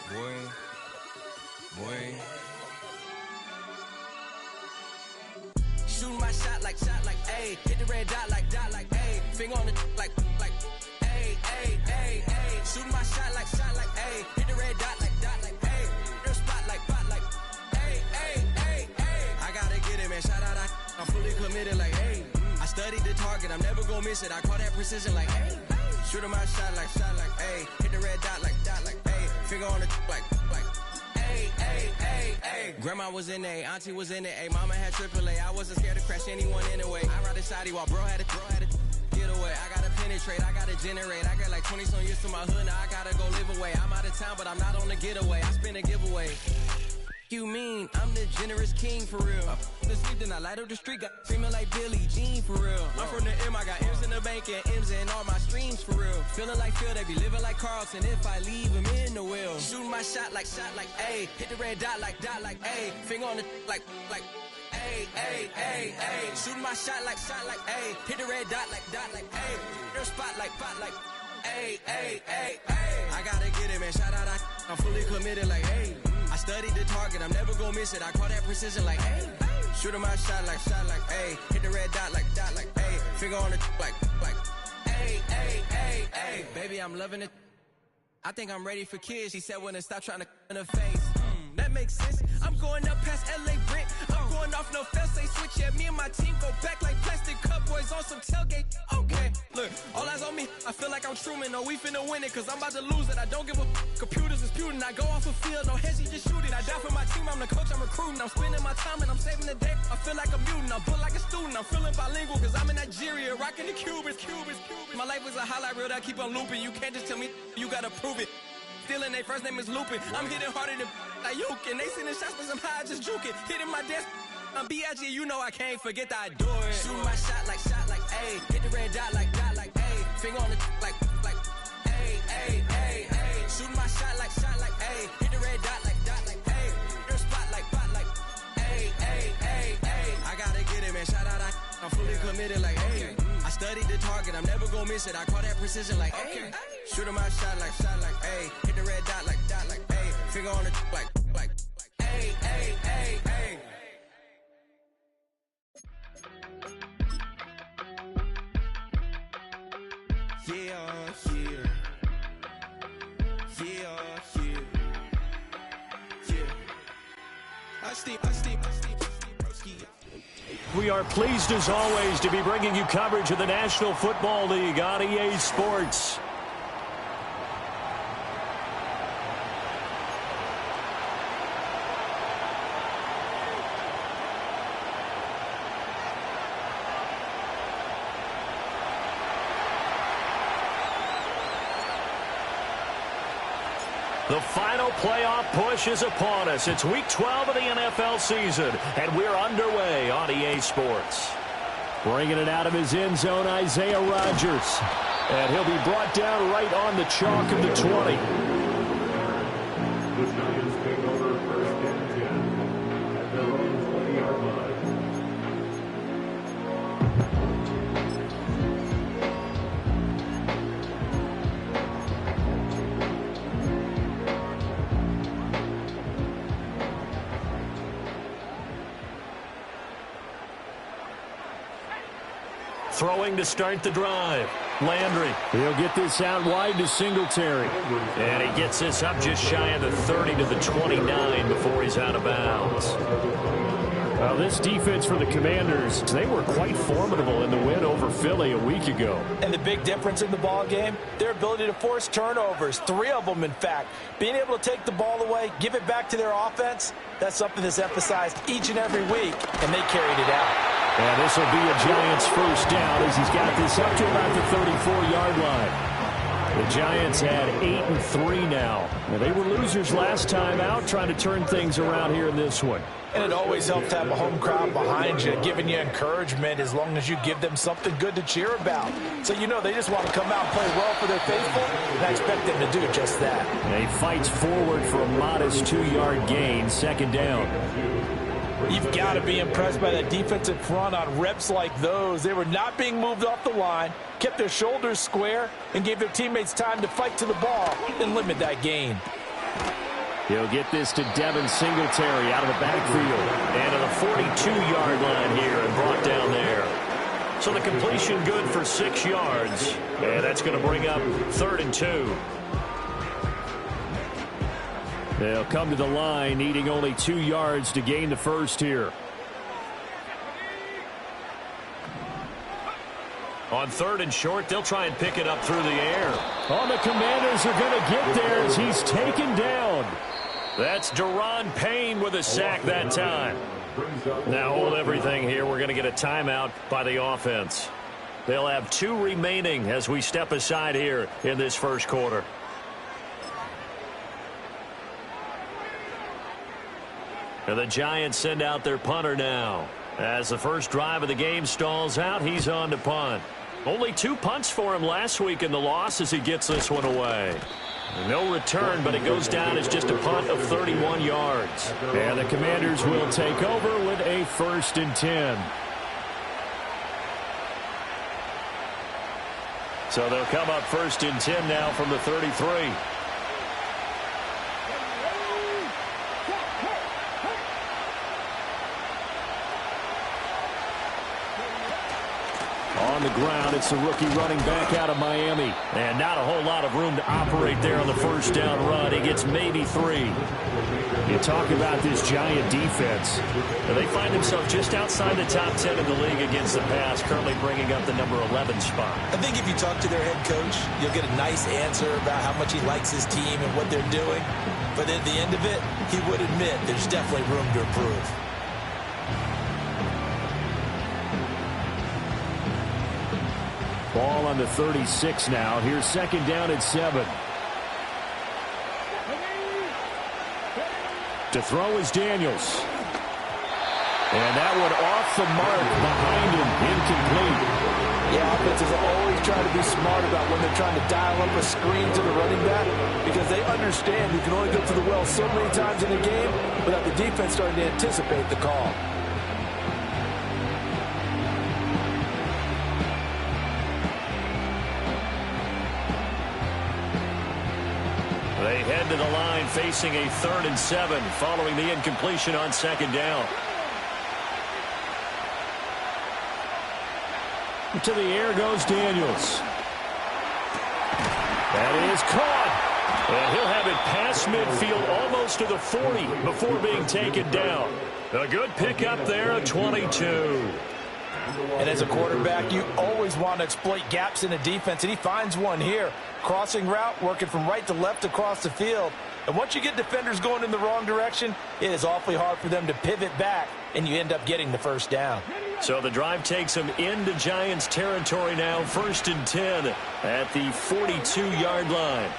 Boy. Shooting my shot like, ayy. Hit the red dot like, ayy. Finger on the like, ayy, ayy, ayy, ayy. Shooting my shot like, ayy. Hit the red dot like, ayy. Their spot like, ayy, ayy, ayy, ayy. I gotta get it, man. Shout out, I'm fully committed like, ayy. I studied the target, I'm never gonna miss it. I call that precision like, ayy. Shooting my shot like, ayy. Hit the red dot like, ayy. Finger on the like, ayy, ayy, ayy, ayy. Grandma was in A, auntie was in A, mama had AAA. I wasn't scared to crash anyone anyway. I ride the side while bro had to get away. I gotta penetrate, I gotta generate. I got like 20 some years to my hood, now I gotta go live away. I'm out of town, but I'm not on the getaway. I spin a giveaway. You mean I'm the generous king for real? The sleep, then I light up the street, got screaming like Billie Jean for real. I'm from the M, I got M's in the bank and M's in all my streams for real. Feeling like Phil, they be living like Carlson if I leave him in the wheel. Shooting my shot like, ayy. Hit the red dot like, ayy. Finger on the like, ayy, ayy, ayy, ayy. Shooting my shot like, ayy. Hit the red dot like, ayy. Their spot like, ayy, ayy, ayy, ayy. I gotta get it, man. Shout out, I'm fully committed like, ayy. I studied the target, I'm never gonna miss it. I call that precision like, ayy. Shooting my shot like, ayy. Hit the red dot like, ayy. Finger on the like, ayy, ayy, ayy, ayy. Baby, I'm loving it. I think I'm ready for kids. She said when to stop trying to in her face. That makes sense. I'm going up past LA Brent. I'm going off no fence, they switch. Yeah, me and my team go back like plastic cup boys on some tailgate. Okay, look, all eyes on me. I feel like I'm Truman. No, we finna win it, cause I'm about to lose it. I don't give a computers is putin'. I go off the field, no heads, just shoot it. I die for my team, I'm the coach, I'm recruiting. I'm spending my time and I'm saving the day. I feel like a mutant, I'm built like a student. I'm feeling bilingual, cause I'm in Nigeria, rocking the Cubans. My life was a highlight reel that I keep on looping. You can't just tell me, you gotta prove it. Stealing, their first name is Lupin. I'm hitting harder than Ayuk, and they sending shots for some high, just juke it. Hitting my desk, I'm B.I.G., you know I can't forget that I do it. Shooting my shot like, ayy. Hit the red dot like, ayy. Finger on the like, ayy, ayy, ayy, ayy. Shooting my shot like, ayy. Hit the red dot like, ayy. Their spot like, ayy, ayy, ayy, ayy. I gotta get it, man. Shout out, I'm fully committed like, ayy. I studied the target, I'm never gonna miss it. I call that precision like, ayy. Shooting my shot like, ayy. Hit the red dot like, ayy. Finger on the like, ayy, ayy, ayy, ayy. Yeah. We are pleased as always to be bringing you coverage of the National Football League on EA Sports. The final playoff push is upon us. It's Week 12 of the NFL season, and we're underway on EA Sports. Bringing it out of his end zone, Isaiah Rodgers. And he'll be brought down right on the chalk of the 20. The Giants take over first and 10 at their own 20-yard line. Throwing to start the drive. Landry. He'll get this out wide to Singletary. And he gets this up just shy of the 30 to the 29 before he's out of bounds. Well, this defense for the Commanders, they were quite formidable in the win over Philly a week ago. And the big difference in the ball game, their ability to force turnovers, 3 of them in fact. Being able to take the ball away, give it back to their offense, that's something that's emphasized each and every week, and they carried it out. And this will be a Giants first down as he's got this up to about the 34-yard line. The Giants had 8-3 now. They were losers last time out, trying to turn things around here in this one. And it always helps to have a home crowd behind you, giving you encouragement as long as you give them something good to cheer about. So you know they just want to come out and play well for their faithful, and I expect them to do just that. And he fights forward for a modest 2-yard gain, second down. You've got to be impressed by that defensive front on reps like those. They were not being moved off the line, kept their shoulders square, and gave their teammates time to fight to the ball and limit that gain. He'll get this to Devin Singletary out of the backfield. And to the 42-yard line here and brought down there. So the completion good for 6 yards. And that's going to bring up 3rd and 2. They'll come to the line needing only 2 yards to gain the first here. On 3rd and short, they'll try and pick it up through the air. Oh, the Commanders are going to get there as he's taken down. That's Deron Payne with a sack that time. Now hold everything here. We're going to get a timeout by the offense. They'll have 2 remaining as we step aside here in this first quarter. And the Giants send out their punter now. As the first drive of the game stalls out, he's on to punt. Only 2 punts for him last week in the loss as he gets this one away. No return, but it goes down as just a punt of 31 yards. And the Commanders will take over with a 1st and 10. So they'll come up 1st and 10 now from the 33. On the ground, it's the rookie running back out of Miami. And not a whole lot of room to operate there on the first down run. He gets maybe 3. You talk about this Giant defense. They find themselves just outside the top 10 in the league against the pass, currently bringing up the number 11 spot. I think if you talk to their head coach, you'll get a nice answer about how much he likes his team and what they're doing. But at the end of it, he would admit there's definitely room to improve. Ball on the 36 now. Here's 2nd down and 7. To throw is Daniels. And that one off the mark behind him. Incomplete. Yeah, offenses always try to be smart about when they're trying to dial up a screen to the running back because they understand you can only go to the well so many times in a game without the defense starting to anticipate the call. They head to the line facing a 3rd and 7 following the incompletion on 2nd down. To the air goes Daniels. That is caught. And he'll have it past midfield almost to the 40 before being taken down. A good pickup there at 22. And as a quarterback, you always want to exploit gaps in a defense, and he finds one here. Crossing route, working from right to left across the field. And once you get defenders going in the wrong direction, it is awfully hard for them to pivot back, and you end up getting the first down. So the drive takes them into Giants territory now, 1st and 10 at the 42-yard line.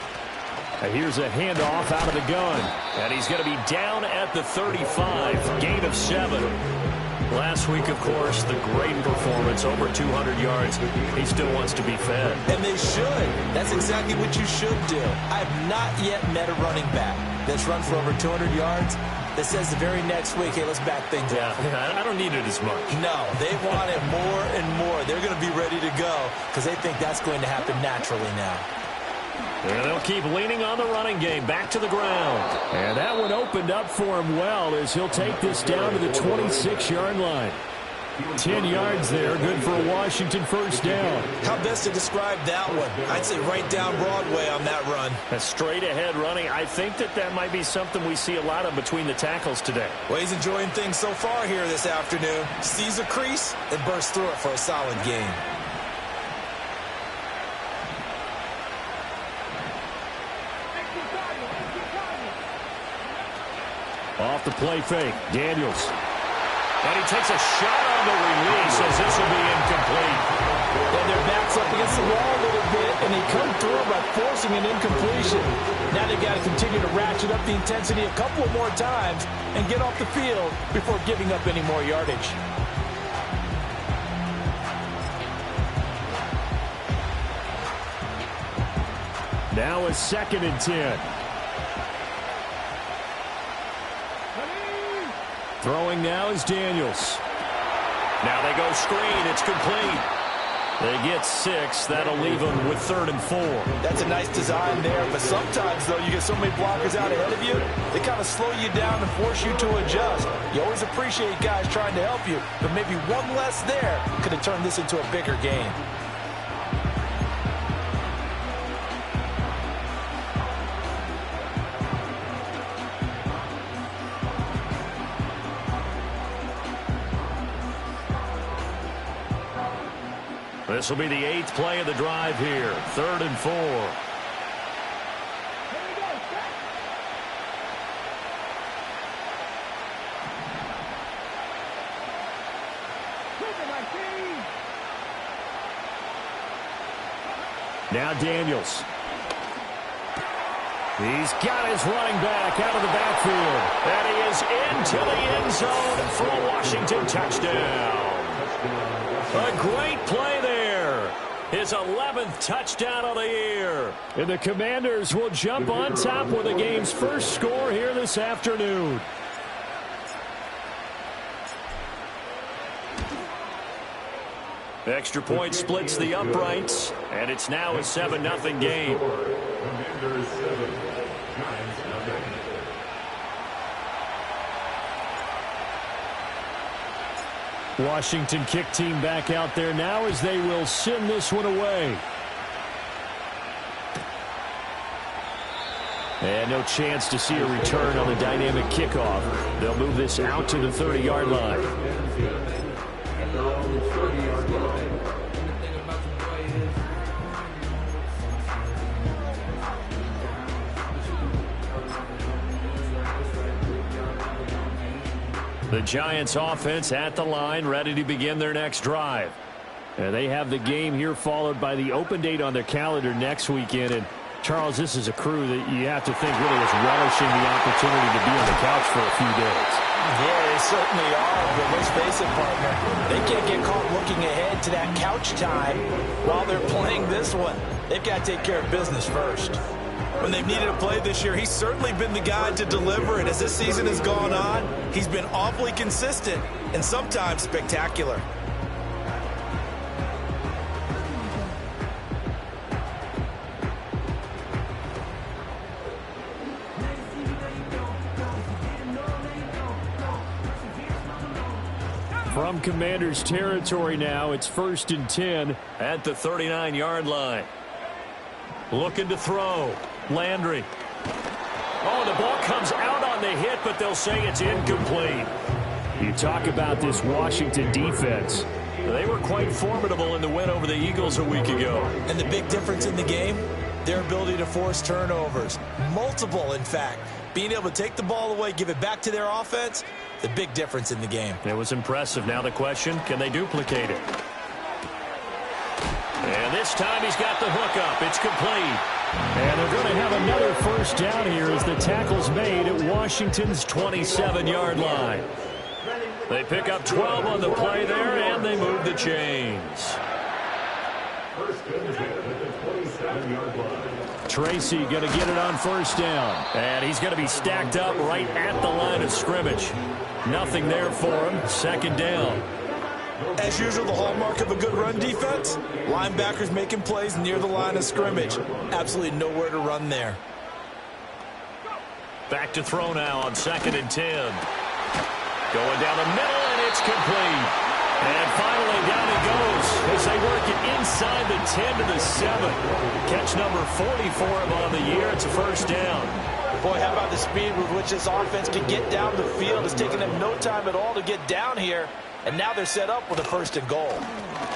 And here's a handoff out of the gun. And he's going to be down at the 35, gain of 7. Last week, of course, the great performance, over 200 yards. He still wants to be fed. And they should. That's exactly what you should do. I have not yet met a running back that's run for over 200 yards that says the very next week, hey, let's back things up. Yeah, I don't need it as much. No, they want it more and more. They're going to be ready to go because they think that's going to happen naturally now. And they'll keep leaning on the running game, back to the ground. And that one opened up for him well as he'll take this down to the 26-yard line. 10 yards there, good for a Washington first down. How best to describe that one? I'd say right down Broadway on that run. A straight-ahead running. I think that might be something we see a lot of between the tackles today. Well, he's enjoying things so far here this afternoon. Sees a crease and bursts through it for a solid gain. Off the play fake, Daniels. And he takes a shot on the release as this will be incomplete. And their back's up against the wall a little bit, and they come through by forcing an incompletion. Now they've got to continue to ratchet up the intensity a couple of more times and get off the field before giving up any more yardage. Now a 2nd and 10. Throwing now is Daniels. Now they go screen. It's complete. They get 6. That'll leave them with 3rd and 4. That's a nice design there, but sometimes, though, you get so many blockers out ahead of you, they kind of slow you down and force you to adjust. You always appreciate guys trying to help you, but maybe one less there could have turned this into a bigger game. This will be the 8th play of the drive here. 3rd and 4. Now Daniels. He's got his running back out of the backfield. And he is into the end zone for a Washington touchdown. A great play there. His 11th touchdown of the year. And the Commanders will jump on top with the game's first score here this afternoon. Extra point splits the uprights, and it's now a 7-0 game. Commanders 7, Giants nothing. Washington kick team back out there now as they will send this one away. And no chance to see a return on the dynamic kickoff. They'll move this out to the 30-yard line. At their own 30-yard line. The Giants offense at the line, ready to begin their next drive. And they have the game here followed by the open date on their calendar next weekend. And Charles, this is a crew that you have to think really is relishing the opportunity to be on the couch for a few days. Yeah, they certainly are, but let's face it, partner. They can't get caught looking ahead to that couch time while they're playing this one. They've got to take care of business first. When they've needed a play this year, he's certainly been the guy to deliver it. As this season has gone on, he's been awfully consistent and sometimes spectacular. From Commanders territory now, it's 1st and 10 at the 39-yard line. Looking to throw. Landry. Oh, the ball comes out on the hit, but they'll say it's incomplete. You talk about this Washington defense. They were quite formidable in the win over the Eagles a week ago. And the big difference in the game, their ability to force turnovers. Multiple, in fact. Being able to take the ball away, give it back to their offense, the big difference in the game. It was impressive. Now the question, can they duplicate it? And this time he's got the hook up. It's complete. And they're going to have another first down here as the tackle's made at Washington's 27-yard line. They pick up 12 on the play there, and they move the chains. First and 10 at the 27-yard line. Tracy going to get it on first down. And he's going to be stacked up right at the line of scrimmage. Nothing there for him. 2nd down. As usual, the hallmark of a good run defense, linebackers making plays near the line of scrimmage. Absolutely nowhere to run there. Back to throw now on 2nd and 10. Going down the middle, and it's complete. And finally, down he goes as they work it inside the 10 to the 7. Catch number 40 for him on the year. It's a first down. Boy, how about the speed with which this offense can get down the field? It's taken them no time at all to get down here. And now they're set up with a 1st and goal.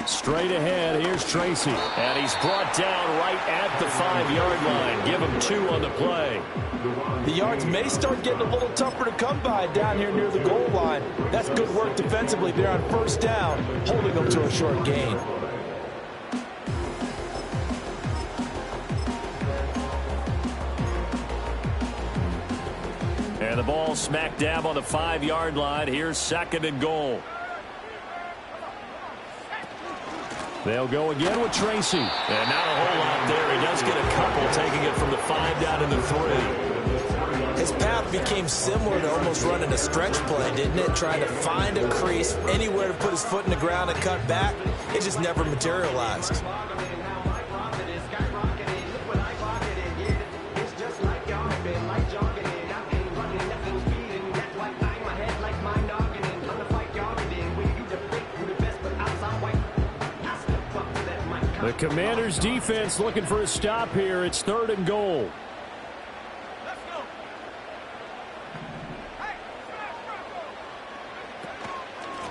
Straight ahead, here's Tracy. And he's brought down right at the 5-yard line. Give him 2 on the play. The yards may start getting a little tougher to come by down here near the goal line. That's good work defensively there on 1st down, holding them to a short gain. And the ball smack dab on the 5-yard line. Here's 2nd and goal. They'll go again with Tracy. And not a whole lot there. He does get a couple, taking it from the 5 down to the 3. His path became similar to almost running a stretch play, didn't it? Trying to find a crease, anywhere to put his foot in the ground and cut back. it just never materialized. The Commanders' defense looking for a stop here. It's 3rd and goal.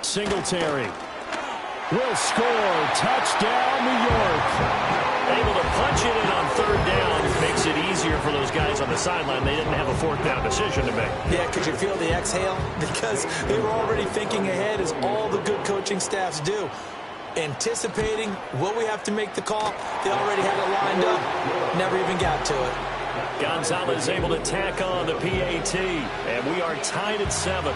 Singletary will score. Touchdown, New York. Able to punch it in on 3rd down. Makes it easier for those guys on the sideline. They didn't have a 4th down decision to make. Yeah, could you feel the exhale? Because they were already thinking ahead, as all the good coaching staffs do. Anticipating, will we have to make the call? They already had it lined up. Never even got to it. Gonzalez able to tack on the PAT. And we are tied at 7.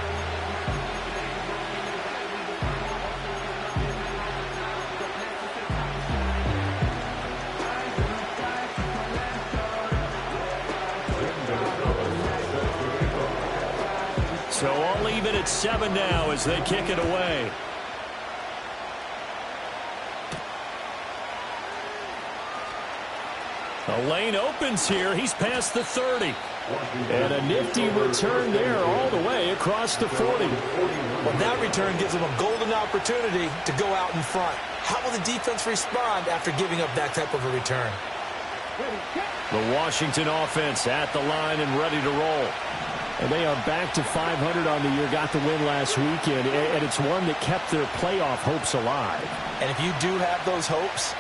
So all even at 7 now as they kick it away. The lane opens here. He's past the 30. And a nifty return there all the way across the 40. Well, that return gives them a golden opportunity to go out in front. How will the defense respond after giving up that type of a return? The Washington offense at the line and ready to roll. And they are back to 500 on the year. Got the win last weekend. And it's one that kept their playoff hopes alive. And if you do have those hopes,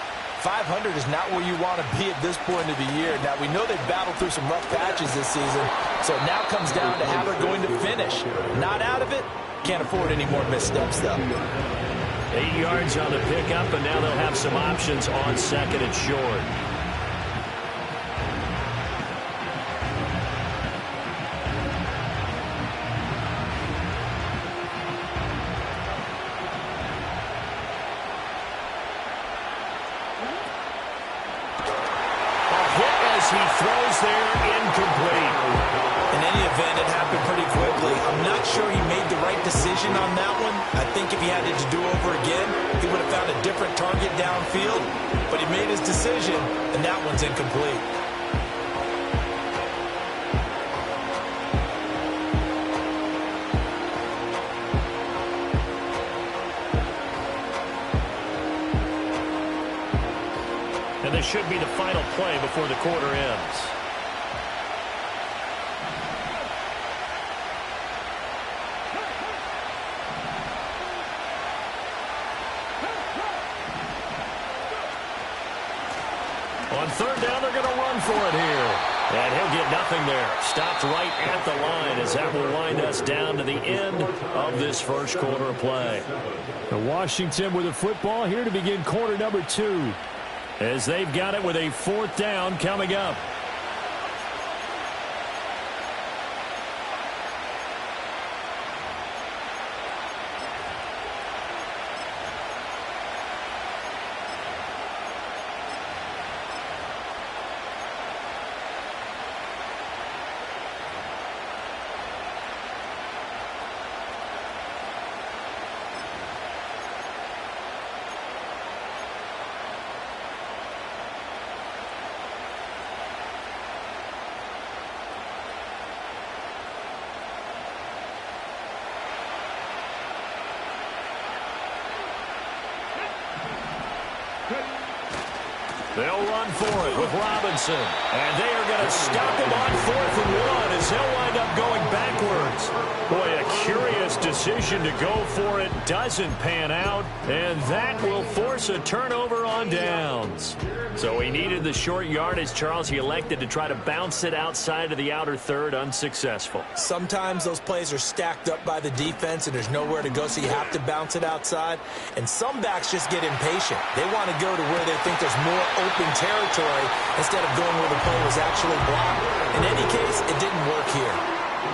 500 is not where you want to be at this point of the year. Now, we know they've battled through some rough patches this season, so it now comes down to how they're going to finish. Not out of it. Can't afford any more missteps, though. 8 yards on the pickup, and now they'll have some options on 2nd and short. He throws there, incomplete. In any event, it happened pretty quickly. I'm not sure he made the right decision on that one. I think if he had it to do over again, he would have found a different target downfield. But he made his decision, and that one's incomplete. And this should be the final play before the quarter ends. On 3rd down, they're going to run for it here. And he'll get nothing there. Stopped right at the line as that will wind us down to the end of this first quarter of play. The Washington with the football here to begin quarter number 2. As they've got it with a 4th down coming up. They'll run for it with Robinson. And they are going to stop him on 4th and 1 as he'll wind up going backwards. Boy, a curious decision to go for it. Doesn't pan out. And that will force a turnover on downs. So he needed the short yardage, Charles. He elected to try to bounce it outside of the outer 3rd, unsuccessful. Sometimes those plays are stacked up by the defense and there's nowhere to go, so you have to bounce it outside. And some backs just get impatient. They want to go to where they think there's more open territory instead of going where the play was actually blocked. In any case, it didn't work here.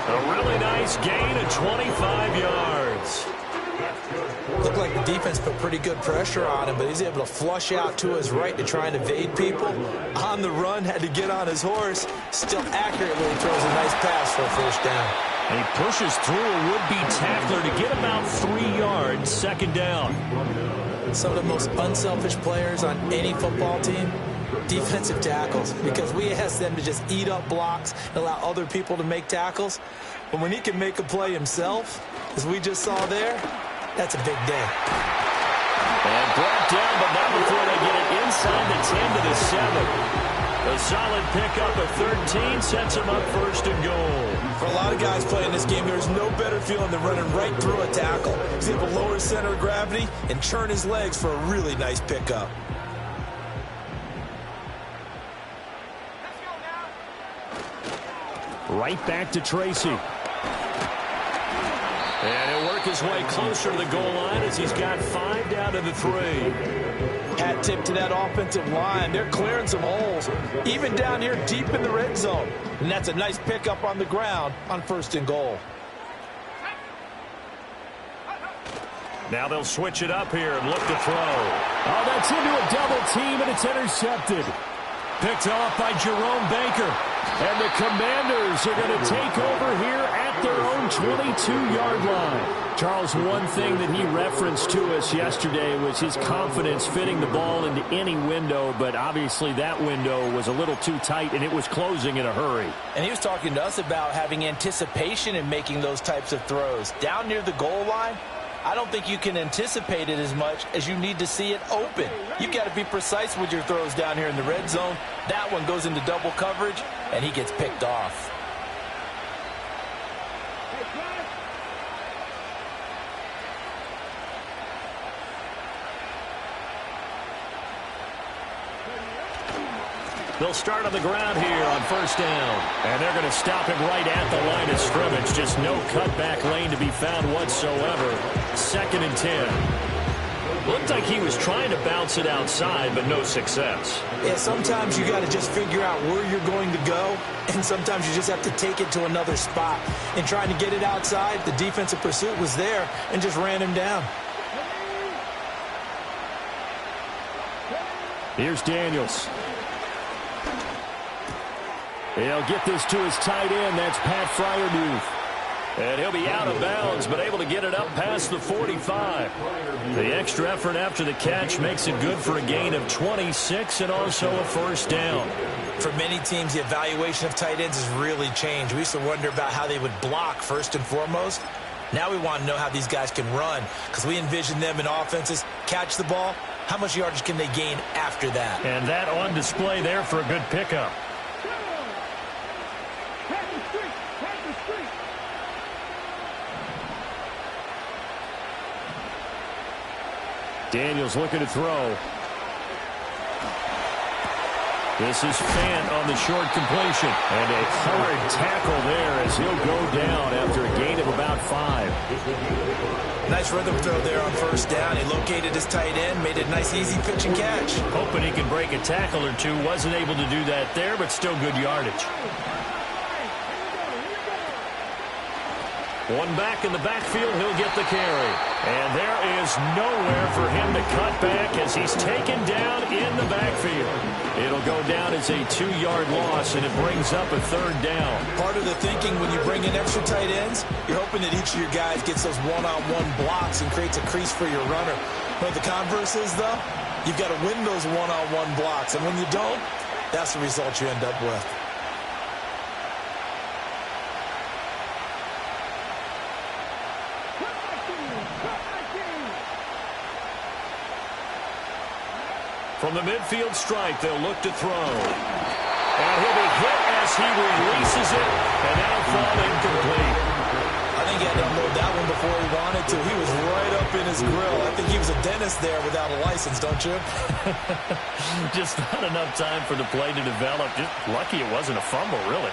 A really nice gain of 25 yards. Looked like the defense put pretty good pressure on him, but he's able to flush out to his right to try and evade people. On the run, had to get on his horse. Still accurately throws a nice pass for a 1st down. And he pushes through a would-be tackler to get about 3 yards, 2nd down. some of the most unselfish players on any football team? Defensive tackles, because we ask them to just eat up blocks and allow other people to make tackles. But when he can make a play himself, as we just saw there, that's a big day. And brought down, but not before they get it inside the 10 to the 7. A solid pickup of 13 sets him up first and goal. For a lot of guys playing this game, there's no better feeling than running right through a tackle. He's able to lower his center of gravity and churn his legs for a really nice pickup. Right back to Tracy. And he'll work his way closer to the goal line as he's got 5 down to the 3. Hat tip to that offensive line. They're clearing some holes, even down here deep in the red zone. And that's a nice pickup on the ground on first and goal. Now they'll switch it up here and look to throw. Oh, that's into a double team, and it's intercepted. Picked off by Jerome Baker. And the Commanders are going to take over here at their own 22-yard line. Charles, one thing that he referenced to us yesterday was his confidence fitting the ball into any window, but obviously that window was a little too tight, and it was closing in a hurry. And he was talking to us about having anticipation in making those types of throws. Down near the goal line, I don't think you can anticipate it as much as you need to see it open. You've got to be precise with your throws down here in the red zone. That one goes into double coverage, and he gets picked off. They'll start on the ground here on first down. And they're going to stop him right at the line of scrimmage. Just no cutback lane to be found whatsoever. 2nd and 10. Looked like he was trying to bounce it outside, but no success. Yeah, sometimes you got to just figure out where you're going to go, and sometimes you just have to take it to another spot. In trying to get it outside, the defensive pursuit was there and just ran him down. Here's Daniels. He'll get this to his tight end. That's Pat Fryermuth. And he'll be out of bounds, but able to get it up past the 45. The extra effort after the catch makes it good for a gain of 26 and also a first down. For many teams, the evaluation of tight ends has really changed. We used to wonder about how they would block first and foremost. Now we want to know how these guys can run, because we envision them in offenses catch the ball. How much yardage can they gain after that? And that on display there for a good pickup. Daniels looking to throw. This is Fant on the short completion. And a hard tackle there as he'll go down after a gain of about 5. Nice rhythm throw there on first down. He located his tight end, made it a nice, easy pitch and catch. Hoping he can break a tackle or two. Wasn't able to do that there, but still good yardage. One back in the backfield, he'll get the carry. And there is nowhere for him to cut back as he's taken down in the backfield. It'll go down as a 2-yard loss, and it brings up a 3rd down. Part of the thinking when you bring in extra tight ends, you're hoping that each of your guys gets those one-on-one blocks and creates a crease for your runner. But the converse is, though, you've got to win those one-on-one blocks. And when you don't, that's the result you end up with. From the midfield stripe, they'll look to throw. And he'll be hit as he releases it, and that'll fall incomplete. I think he had to unload that one before he wanted to. He was right up in his grill. I think he was a dentist there without a license, don't you? Just not enough time for the play to develop. Just lucky it wasn't a fumble, really.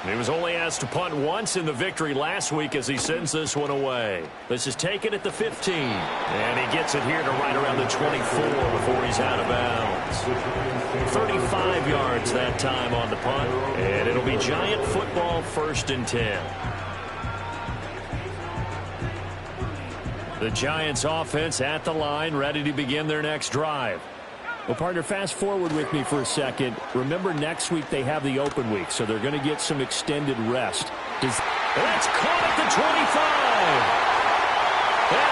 He was only asked to punt once in the victory last week as he sends this one away. This is taken at the 15. And he gets it here to right around the 24 before he's out of bounds. 35 yards that time on the punt. And it'll be Giant football 1st and 10. The Giants offense at the line, ready to begin their next drive. Well, partner, fast forward with me for a second. Remember, next week they have the open week, so they're going to get some extended rest. That's caught at the 25. And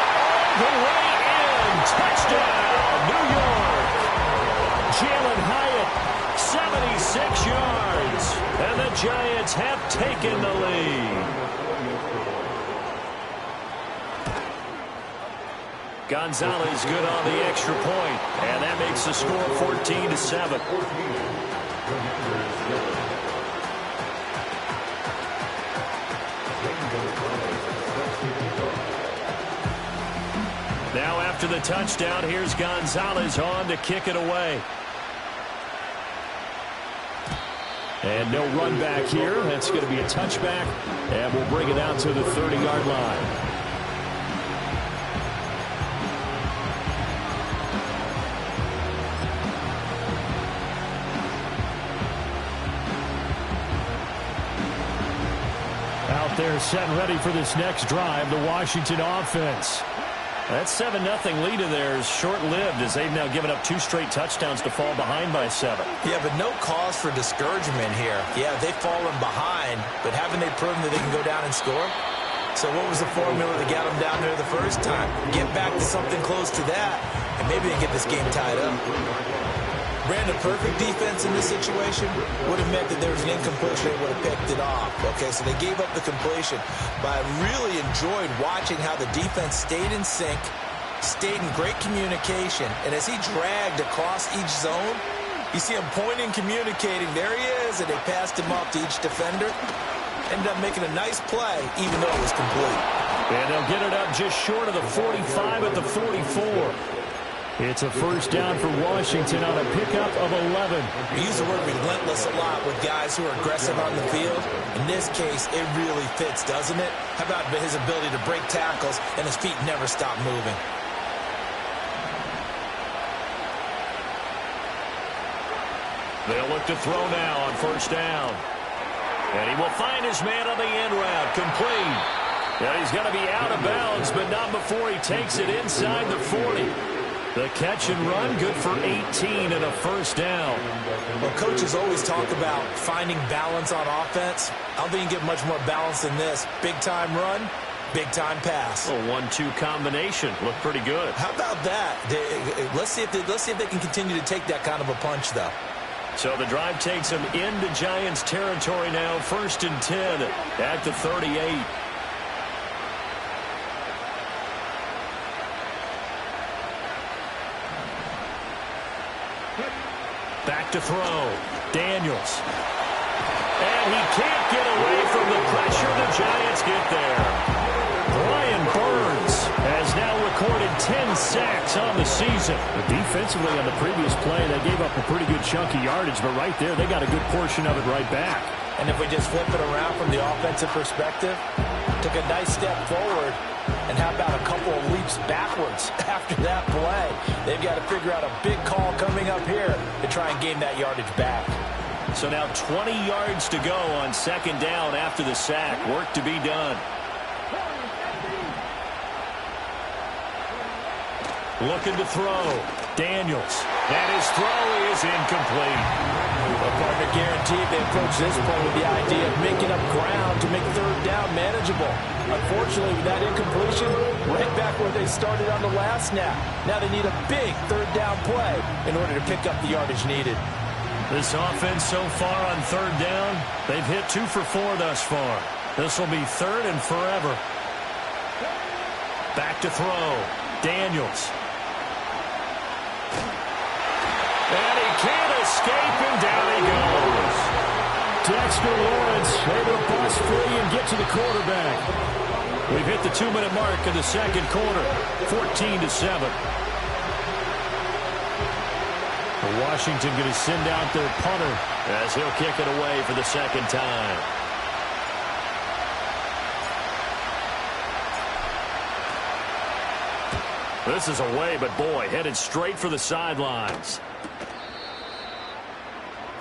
all the way in. Touchdown, New York. Jalen Hyatt, 76 yards. And the Giants have taken the lead. Gonzalez good on the extra point, and that makes the score 14-7. Now after the touchdown, here's Gonzalez on to kick it away. And no run back here. That's going to be a touchback, and we'll bring it out to the 30-yard line. Out there set and ready for this next drive, the Washington offense. That 7-0 lead of theirs short-lived as they've now given up 2 straight touchdowns to fall behind by 7. Yeah, but no cause for discouragement here. Yeah, they've fallen behind, but haven't they proven that they can go down and score? So what was the formula that got them down there the first time? Get back to something close to that, and maybe they get this game tied up. Brandon, perfect defense in this situation would have meant that there was an incompletion. They would have picked it off. Okay, so they gave up the completion. But I really enjoyed watching how the defense stayed in sync, stayed in great communication. And as he dragged across each zone, you see him pointing, communicating. There he is, and they passed him off to each defender. Ended up making a nice play, even though it was complete. And they'll get it up just short of the 45 at the 44. It's a first down for Washington on a pickup of 11. We use the word relentless a lot with guys who are aggressive on the field. In this case, it really fits, doesn't it? How about his ability to break tackles and his feet never stop moving? They'll look to throw now on first down. And he will find his man on the end route, complete. Now he's going to be out of bounds, but not before he takes it inside the 40. The catch and run, good for 18 and a first down. Well, coaches always talk about finding balance on offense. I don't think you can get much more balance than this. Big-time run, big-time pass. A 1-2 combination. Looked pretty good. How about that? Let's see if they can continue to take that kind of a punch, though. So the drive takes them into Giants territory now. 1st and 10 at the 38. Back to throw. Daniels. And he can't get away from the pressure. The Giants get there. Brian Burns has now recorded 10 sacks on the season. Defensively on the previous play, they gave up a pretty good chunk of yardage, but right there, they got a good portion of it right back. And if we just flip it around from the offensive perspective, took a nice step forward, and how about a couple of leaps backwards after that play? They've got to figure out a big call coming up here to try and gain that yardage back. So now 20 yards to go on 2nd down after the sack. Work to be done. Looking to throw. Daniels. And his throw is incomplete. Well, partner, guaranteed they approach this play with the idea of making up ground to make 3rd down manageable. Unfortunately, with that incompletion, right back where they started on the last snap. Now they need a big 3rd down play in order to pick up the yardage needed. This offense so far on 3rd down, they've hit 2 for 4 thus far. This will be 3rd and forever. Back to throw. Daniels. And he can't escape, and down he goes. Dexter Lawrence able to bust free and get to the quarterback. We've hit the 2-minute mark of the 2nd quarter, 14-7. Washington going to send out their punter as he'll kick it away for the 2nd time. This is away, but boy, headed straight for the sidelines.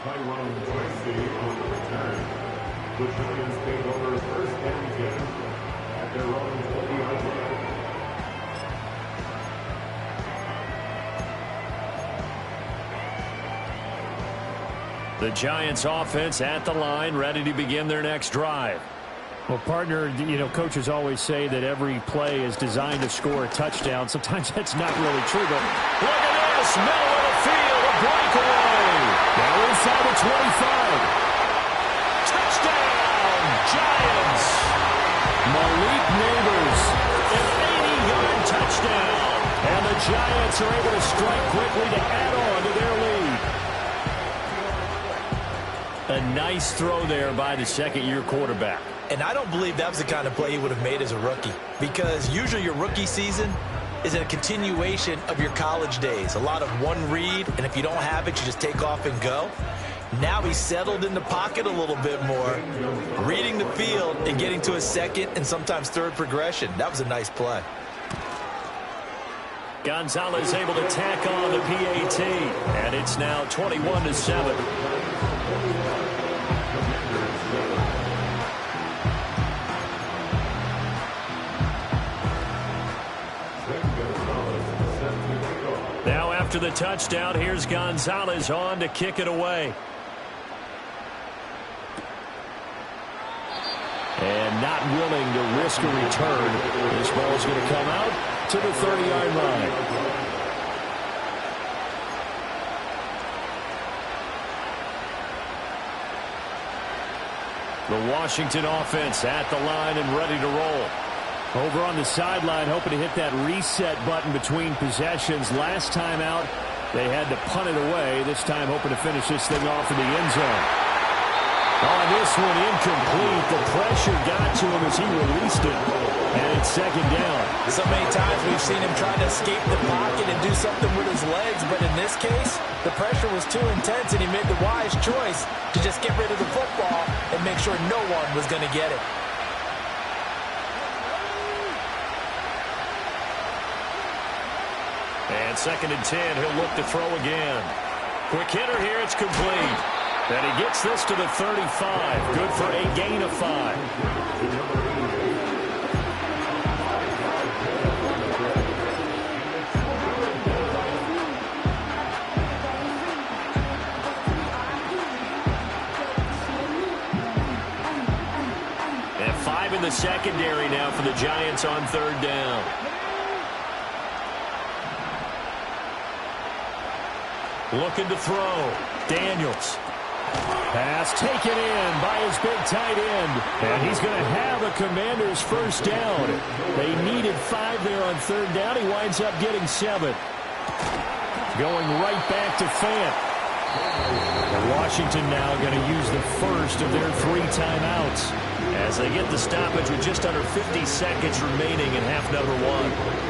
Tyrone Dorsey on the return. The Giants take over 1st and 10 at their own 20-yard line. The Giants offense at the line, ready to begin their next drive. Well, partner, coaches always say that every play is designed to score a touchdown. Sometimes that's not really true, but look at this, middle of the field, a breakaway. Now inside the 25. Touchdown, Giants. Malik Neighbors, an 80-yard touchdown. And the Giants are able to strike quickly to add on to their lead. A nice throw there by the second-year quarterback. And I don't believe that was the kind of play he would have made as a rookie, because usually your rookie season is a continuation of your college days. A lot of one read, and if you don't have it, you just take off and go. Now he's settled in the pocket a little bit more, reading the field and getting to a second and sometimes third progression. That was a nice play. Gonzalez able to tack on the PAT, and it's now 21-7. Now after the touchdown, here's Gonzalez on to kick it away. And not willing to risk a return. This ball is going to come out to the 30-yard line. The Washington offense at the line and ready to roll. Over on the sideline, hoping to hit that reset button between possessions. Last time out, they had to punt it away. This time, hoping to finish this thing off in the end zone. On this one, incomplete. The pressure got to him as he released it. And it's second down. So many times we've seen him try to escape the pocket and do something with his legs. But in this case, the pressure was too intense, and he made the wise choice to just get rid of the football and make sure no one was going to get it. And 2nd and 10, he'll look to throw again. Quick hitter here, it's complete. And he gets this to the 35. Good for a gain of 5. And 5 in the secondary now for the Giants on 3rd down. Looking to throw. Daniels. Pass taken in by his big tight end. And he's going to have a Commander's first down. They needed 5 there on 3rd down. He winds up getting 7. Going right back to Fant. And Washington now going to use the first of their 3 timeouts as they get the stoppage with just under 50 seconds remaining in half number 1.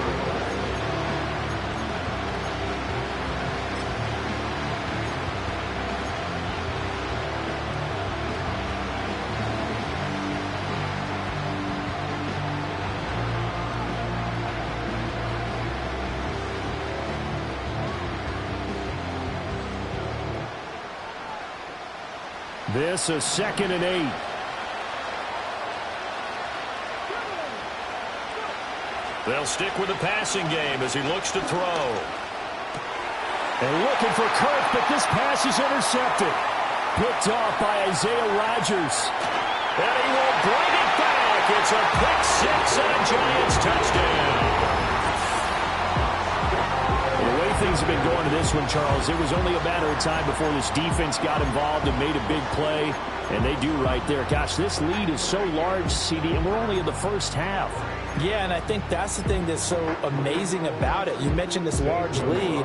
This is 2nd and 8. They'll stick with the passing game as he looks to throw. And looking for Kirk, but this pass is intercepted. Picked off by Isaiah Rodgers. And he will bring it back. It's a pick 6 and a Giants touchdown. The way things have been going to this one, Charles, it was only a matter of time before this defense got involved and made a big play. And they do right there. Gosh, this lead is so large, CD, and we're only in the first half. Yeah, and I think that's the thing that's so amazing about it. You mentioned this large lead.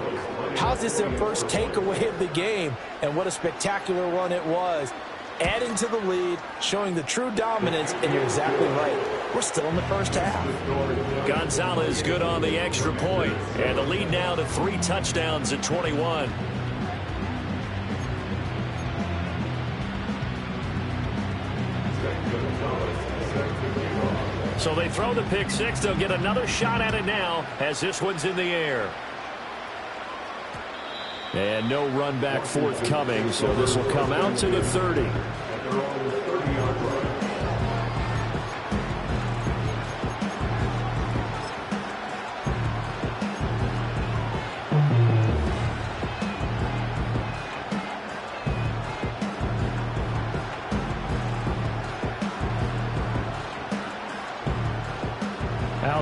How's this their first takeaway of the game? And what a spectacular one it was. Adding to the lead, showing the true dominance, and you're exactly right. We're still in the first half. Gonzalez good on the extra point, and the lead now to 3 touchdowns at 21. So they throw the pick 6. They'll get another shot at it now as this one's in the air. And no run back forthcoming, so this will come out to the 30.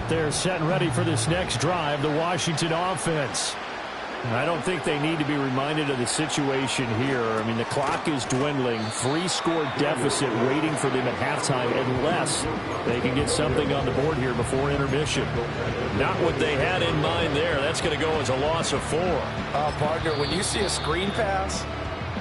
out there, set and ready for this next drive, the Washington offense. I don't think they need to be reminded of the situation here. I mean, the clock is dwindling. 3-score deficit waiting for them at halftime unless they can get something on the board here before intermission. Not what they had in mind there. That's going to go as a loss of 4. Partner, when you see a screen pass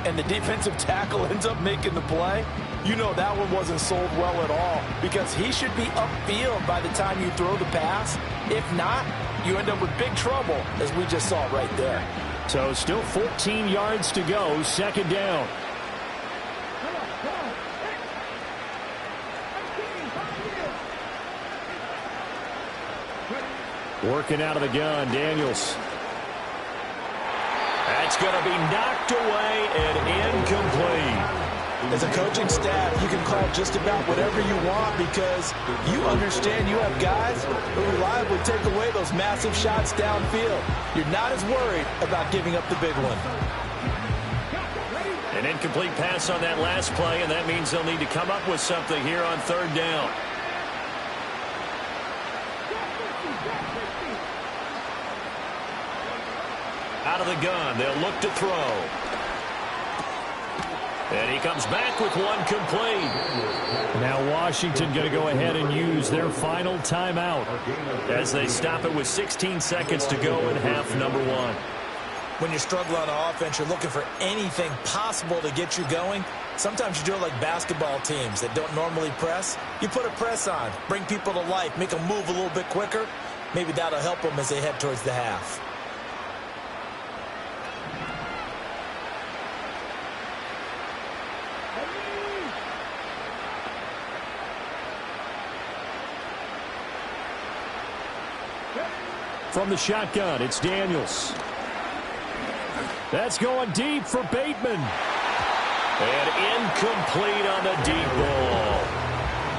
and the defensive tackle ends up making the play, you know that one wasn't sold well at all because he should be upfield by the time you throw the pass. If not, you end up with big trouble, as we just saw right there. So still 14 yards to go, second down. Working out of the gun, Daniels. That's going to be knocked away and incomplete. As a coaching staff, you can call just about whatever you want because you understand you have guys who reliably take away those massive shots downfield. You're not as worried about giving up the big one. An incomplete pass on that last play, and that means they'll need to come up with something here on third down. Out of the gun, they'll look to throw. And he comes back with one complete. Now Washington going to go ahead and use their final timeout as they stop it with 16 seconds to go in half number 1. When you struggle on offense, you're looking for anything possible to get you going. Sometimes you do it like basketball teams that don't normally press. You put a press on, bring people to life, make them move a little bit quicker. Maybe that'll help them as they head towards the half. From the shotgun, it's Daniels. That's going deep for Bateman. And incomplete on the deep ball.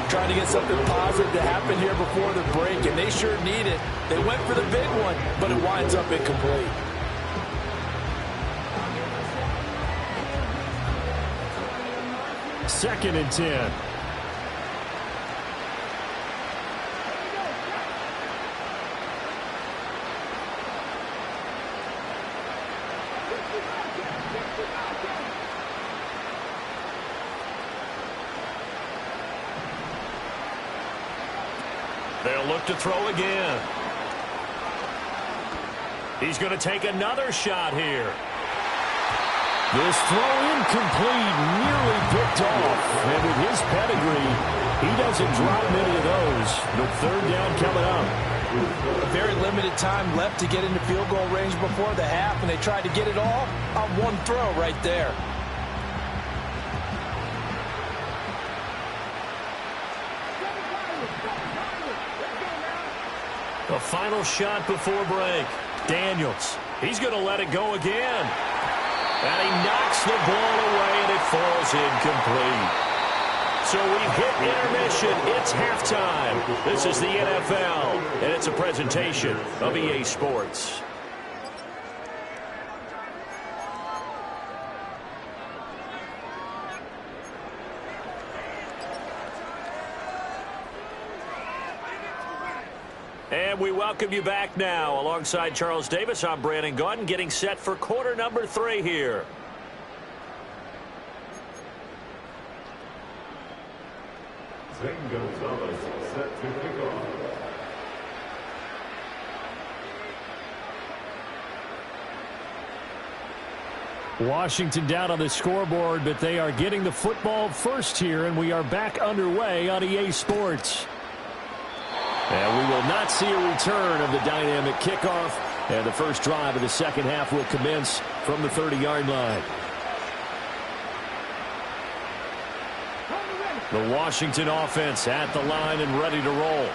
Trying to get something positive to happen here before the break, and they sure need it. They went for the big one, but it winds up incomplete. Second and 10. They'll look to throw again. He's going to take another shot here. This throw incomplete, nearly picked off. And with his pedigree, he doesn't drop many of those. The third down coming up. A very limited time left to get into field goal range before the half, and they tried to get it all on one throw right there. The final shot before break. Daniels. He's going to let it go again. And he knocks the ball away, and it falls incomplete. So we've hit intermission. It's halftime. This is the NFL, and it's a presentation of EA Sports. And we welcome you back now. Alongside Charles Davis, I'm Brandon Gaudin, getting set for quarter number 3 here. Zane Gonzalez set to kick off. Washington down on the scoreboard, but they are getting the football first here, and we are back underway on EA Sports. And we will not see a return of the dynamic kickoff, and the first drive of the second half will commence from the 30-yard line. The Washington offense at the line and ready to roll.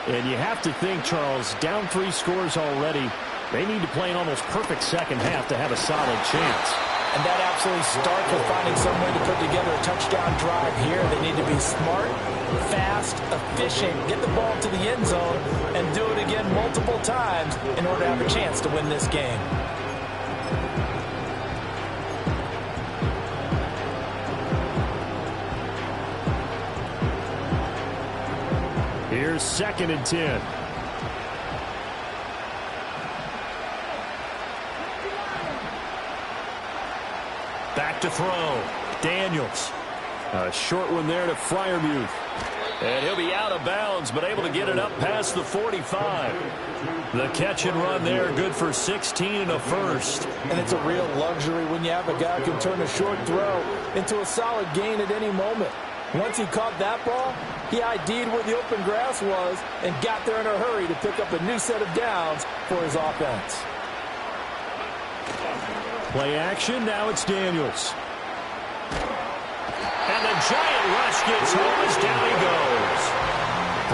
And you have to think, Charles, down 3 scores already. They need to play an almost perfect second half to have a solid chance. And that absolutely starts with finding some way to put together a touchdown drive here. They need to be smart, fast, efficient, get the ball to the end zone, and do it again multiple times in order to have a chance to win this game. Here's second and 10. back to throw. Daniels. A short one there to Freiermuth. And he'll be out of bounds, but able to get it up past the 45. The catch and run there, good for 16 and a first. And it's a real luxury when you have a guy who can turn a short throw into a solid gain at any moment. Once he caught that ball, he ID'd where the open grass was and got there in a hurry to pick up a new set of downs for his offense. Play action, now it's Daniels. And the giant rush gets home as down he goes.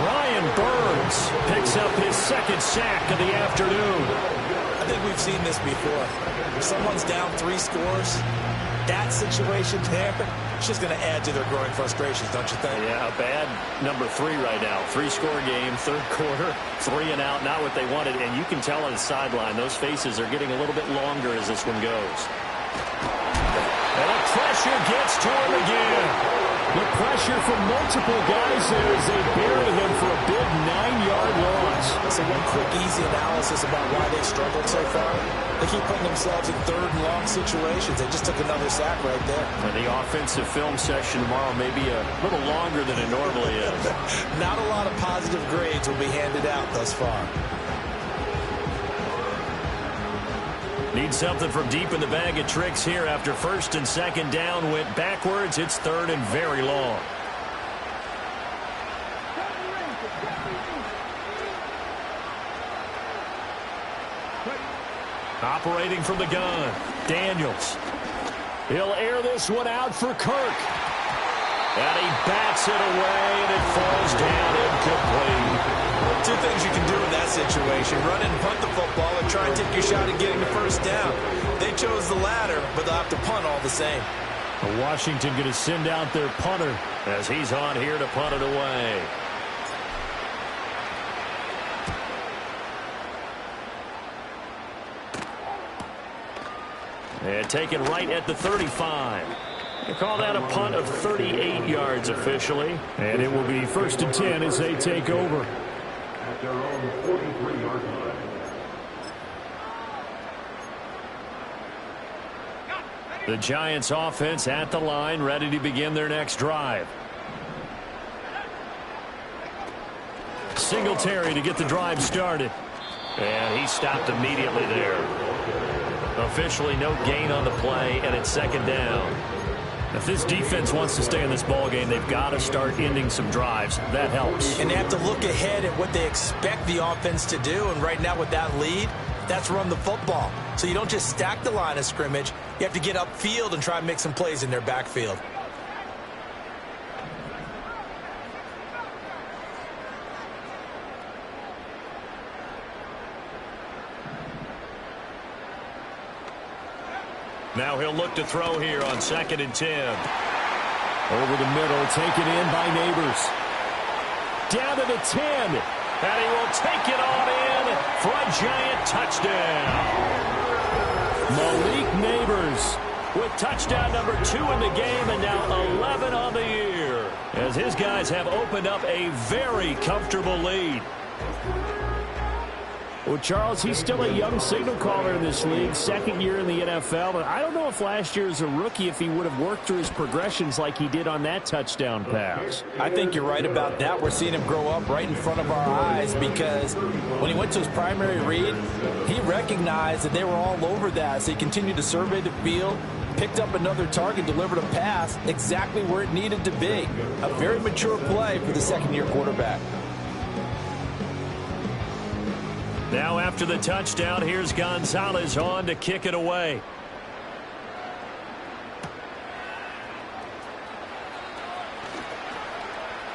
Brian Burns picks up his second sack of the afternoon. I think we've seen this before. If someone's down 3 scores, that situation there, it's just going to add to their growing frustrations, don't you think? Yeah, a bad number 3 right now. 3-score game, third quarter, 3 and out, not what they wanted. And you can tell on the sideline, those faces are getting a little bit longer as this one goes. And the pressure gets to him again. The pressure from multiple guys there as they bury him for a big 9-yard loss. So one quick, easy analysis about why they've struggled so far. They keep putting themselves in third and long situations. They just took another sack right there. And the offensive film session tomorrow may be a little longer than it normally is. Not a lot of positive grades will be handed out thus far. Need something from deep in the bag of tricks here after first and second down went backwards. It's third and very long. Operating from the gun, Daniels. He'll air this one out for Kirk. And he bats it away, and it falls down incomplete. 2 things you can do in that situation: run and punt the football, or try and take your shot at getting the first down. They chose the latter, but they'll have to punt all the same. Washington going to send out their punter as he's on here to punt it away. And taken right at the 35. They call that a punt of 38 yards officially. And it will be first and 10 as they take over. At their own 43-yard line. The Giants offense at the line, ready to begin their next drive. Singletary to get the drive started. And he stopped immediately there. Officially no gain on the play, and it's second down. If this defense wants to stay in this ball game, they've got to start ending some drives. That helps. And they have to look ahead at what they expect the offense to do. And right now with that lead, that's run the football. So you don't just stack the line of scrimmage. You have to get upfield and try and make some plays in their backfield. Now he'll look to throw here on 2nd and 10. Over the middle, taken in by Neighbors. Down to the 10. And he will take it on in for a giant touchdown. Malik Neighbors with touchdown number 2 in the game and now 11 on the year. As his guys have opened up a very comfortable lead. Well, Charles, he's still a young signal caller in this league, second year in the NFL. But I don't know if last year as a rookie, if he would have worked through his progressions like he did on that touchdown pass. I think you're right about that. We're seeing him grow up right in front of our eyes because when he went to his primary read, he recognized that they were all over that. So he continued to survey the field, picked up another target, delivered a pass exactly where it needed to be. A very mature play for the second-year quarterback. Now after the touchdown, here's Gonzalez on to kick it away.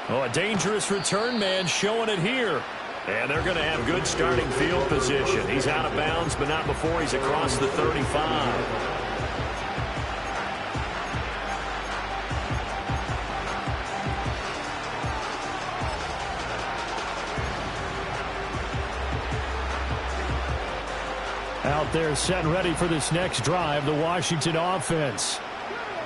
Oh, a dangerous return man showing it here. And they're going to have good starting field position. He's out of bounds, but not before he's across the 35. Out there set and ready for this next drive, the Washington offense.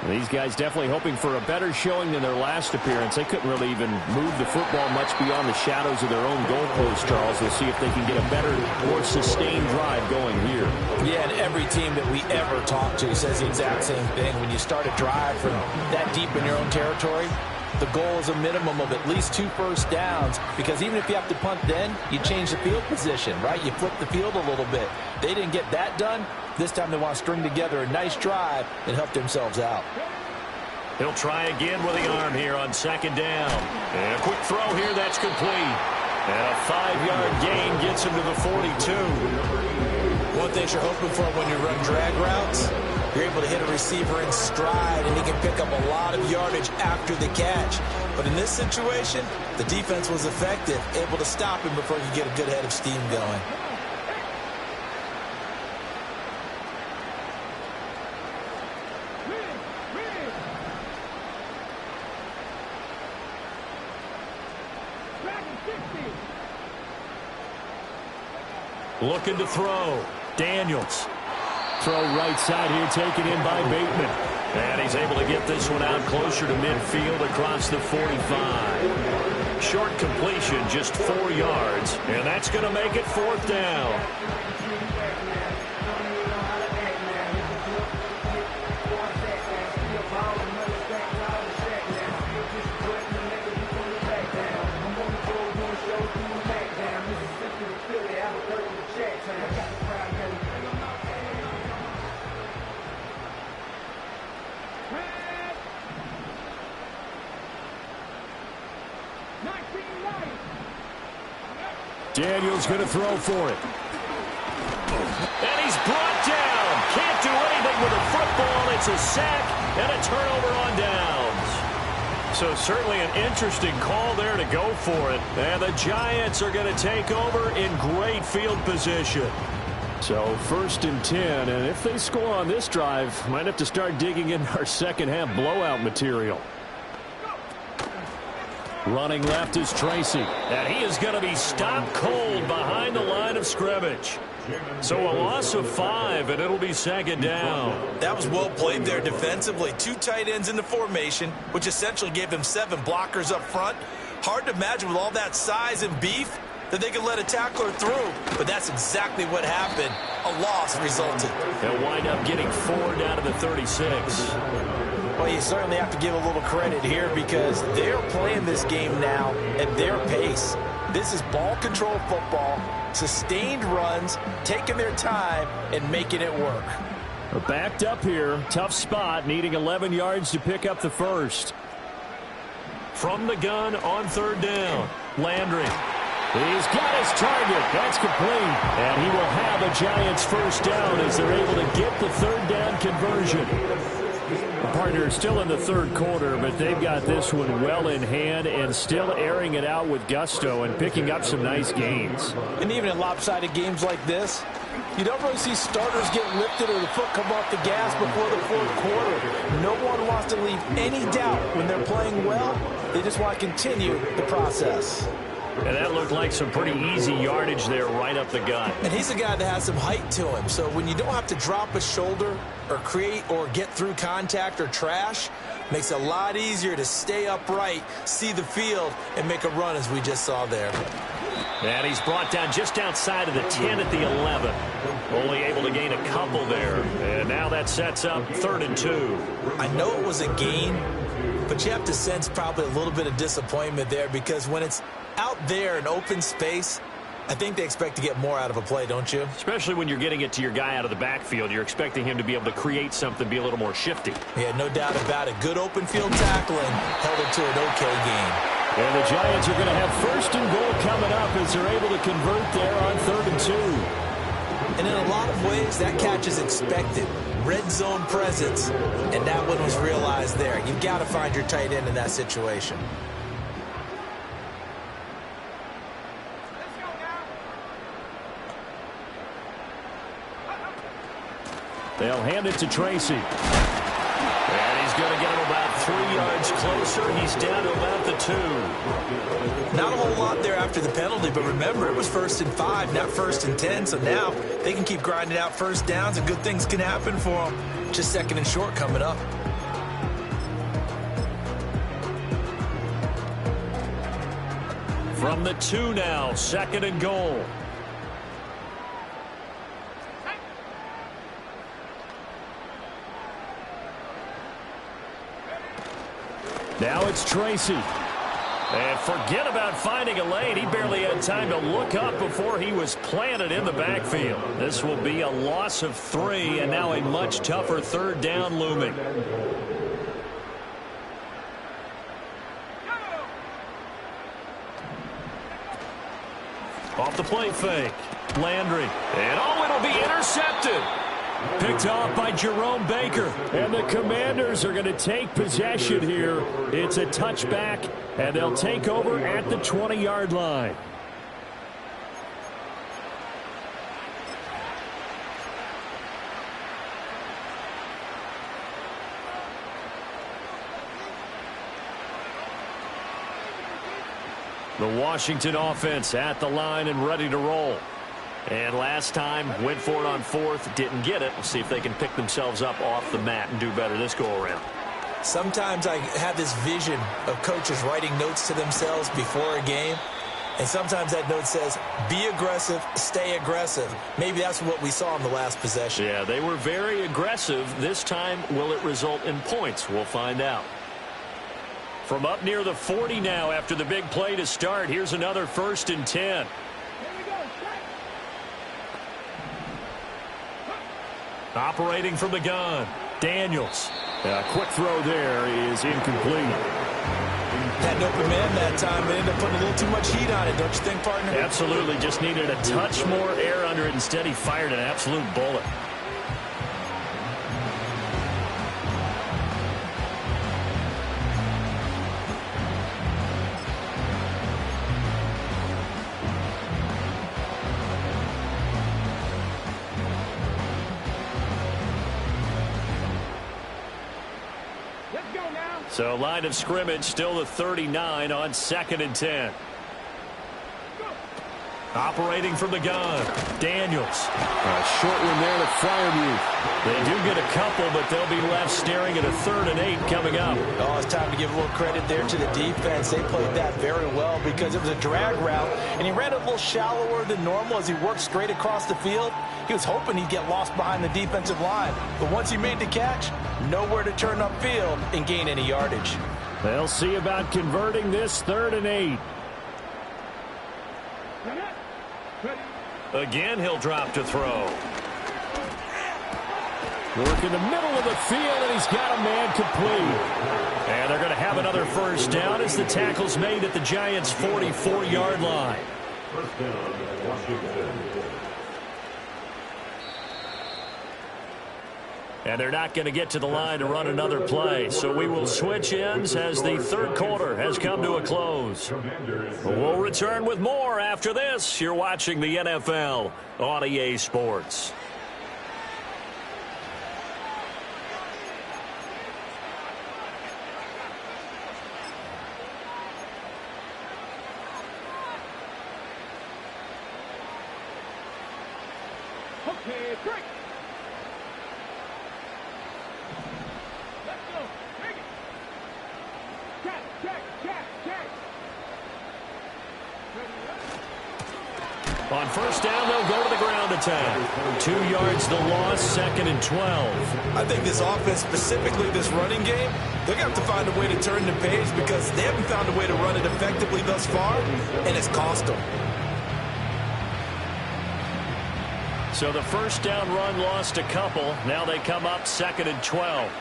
These guys definitely hoping for a better showing than their last appearance. They couldn't really even move the football much beyond the shadows of their own goalpost, Charles. They'll see if they can get a better, more sustained drive going here. Yeah, and every team that we ever talk to says the exact same thing. When you start a drive from that deep in your own territory, the goal is a minimum of at least 2 first downs, because even if you have to punt then, you change the field position, right? You flip the field a little bit. They didn't get that done. This time they want to string together a nice drive and help themselves out. He'll try again with the arm here on 2nd down. And a quick throw here, that's complete. And a 5-yard gain gets him to the 42. One thing you're hoping for when you run drag routes, you're able to hit a receiver in stride, and he can pick up a lot of yardage after the catch. But in this situation, the defense was effective, able to stop him before he could get a good head of steam going. Looking to throw. Daniels. Throw right side here, taken in by Bateman. And he's able to get this one out closer to midfield across the 45. Short completion, just 4 yards. And that's going to make it 4th down. Daniels going to throw for it. And he's brought down. Can't do anything with the football. It's a sack and a turnover on downs. So certainly an interesting call there to go for it. And the Giants are going to take over in great field position. So 1st and 10, and if they score on this drive, might have to start digging in our second half blowout material. Running left is Tracy. And he is going to be stopped cold behind the line of scrimmage. So a loss of 5, and it'll be 2nd down. That was well played there defensively. 2 tight ends in the formation, which essentially gave them 7 blockers up front. Hard to imagine with all that size and beef that they could let a tackler through, but that's exactly what happened. A loss resulted. They'll wind up getting 4 down to the 36. Well, you certainly have to give a little credit here, because they're playing this game now at their pace. This is ball control football, sustained runs, taking their time and making it work. We're backed up here. Tough spot, needing 11 yards to pick up the first. From the gun on 3rd down, Landry. He's got his target. That's complete. And he will have a Giants first down as they're able to get the 3rd down conversion. The partner is still in the 3rd quarter, but they've got this one well in hand and still airing it out with gusto and picking up some nice gains. And even in lopsided games like this, you don't really see starters get lifted or the foot come off the gas before the 4th quarter. No one wants to leave any doubt when they're playing well. They just want to continue the process. And that looked like some pretty easy yardage there right up the gut. And he's a guy that has some height to him. So when you don't have to drop a shoulder or create or get through contact or trash, makes it a lot easier to stay upright, see the field, and make a run as we just saw there. And he's brought down just outside of the 10 at the 11. Only able to gain a couple there. And now that sets up 3rd and 2. I know it was a gain, but you have to sense probably a little bit of disappointment there, because when it's out there in open space, I think they expect to get more out of a play, don't you? Especially when you're getting it to your guy out of the backfield. You're expecting him to be able to create something, be a little more shifty. Yeah, no doubt about it. Good open field tackling held it to an okay game. And the Giants are going to have 1st and goal coming up as they're able to convert there on 3rd and 2. And in a lot of ways, that catch is expected. Red zone presence, and that one was realized there. You've got to find your tight end in that situation. They'll hand it to Tracy. And he's going to get him about 3 yards closer. He's down to about the 2. Not a whole lot there after the penalty, but remember, it was 1st and 5, not 1st and 10. So now they can keep grinding out first downs, and good things can happen for them. Just 2nd and short coming up. From the 2 now, 2nd and goal. Now it's Tracy. And forget about finding a lane. He barely had time to look up before he was planted in the backfield. This will be a loss of 3, and now a much tougher 3rd down looming. Off the play fake. Landry. And it'll be intercepted. Picked off by Jerome Baker. And the Commanders are going to take possession here. It's a touchback, and they'll take over at the 20-yard line. The Washington offense at the line and ready to roll. And last time, went for it on 4th, didn't get it. We'll see if they can pick themselves up off the mat and do better this go-around. Sometimes I have this vision of coaches writing notes to themselves before a game. And sometimes that note says, be aggressive, stay aggressive. Maybe that's what we saw in the last possession. Yeah, they were very aggressive. This time, will it result in points? We'll find out. From up near the 40 now after the big play to start. Here's another 1st and 10. Operating from the gun, Daniels. A quick throw there is incomplete. Had an open man that time, but ended up putting a little too much heat on it, don't you think, partner? Absolutely, just needed a touch more air under it. Instead, he fired an absolute bullet. So line of scrimmage still the 39 on 2nd and 10. Operating from the gun, Daniels. A short one there to Fryermuth. They do get a couple, but they'll be left staring at a 3rd and 8 coming up. Oh, it's time to give a little credit there to the defense. They played that very well because it was a drag route, and he ran a little shallower than normal as he worked straight across the field. He was hoping he'd get lost behind the defensive line, but once he made the catch, nowhere to turn upfield and gain any yardage. They'll see about converting this 3rd and 8. Again, he'll drop to throw. Work in the middle of the field, and he's got a man complete. And they're going to have another 1st down as the tackle's made at the Giants' 44-yard line. 1st down, Washington. And they're not going to get to the line to run another play. So we will switch ends as the 3rd quarter has come to a close. We'll return with more after this. You're watching the NFL on EA Sports. Okay, break. On 1st down, they'll go to the ground attack. 2 yards the loss, 2nd and 12. I think this offense, specifically this running game, they're going to have to find a way to turn the page because they haven't found a way to run it effectively thus far, and it's cost them. So the 1st down run lost a couple. Now they come up 2nd and 12.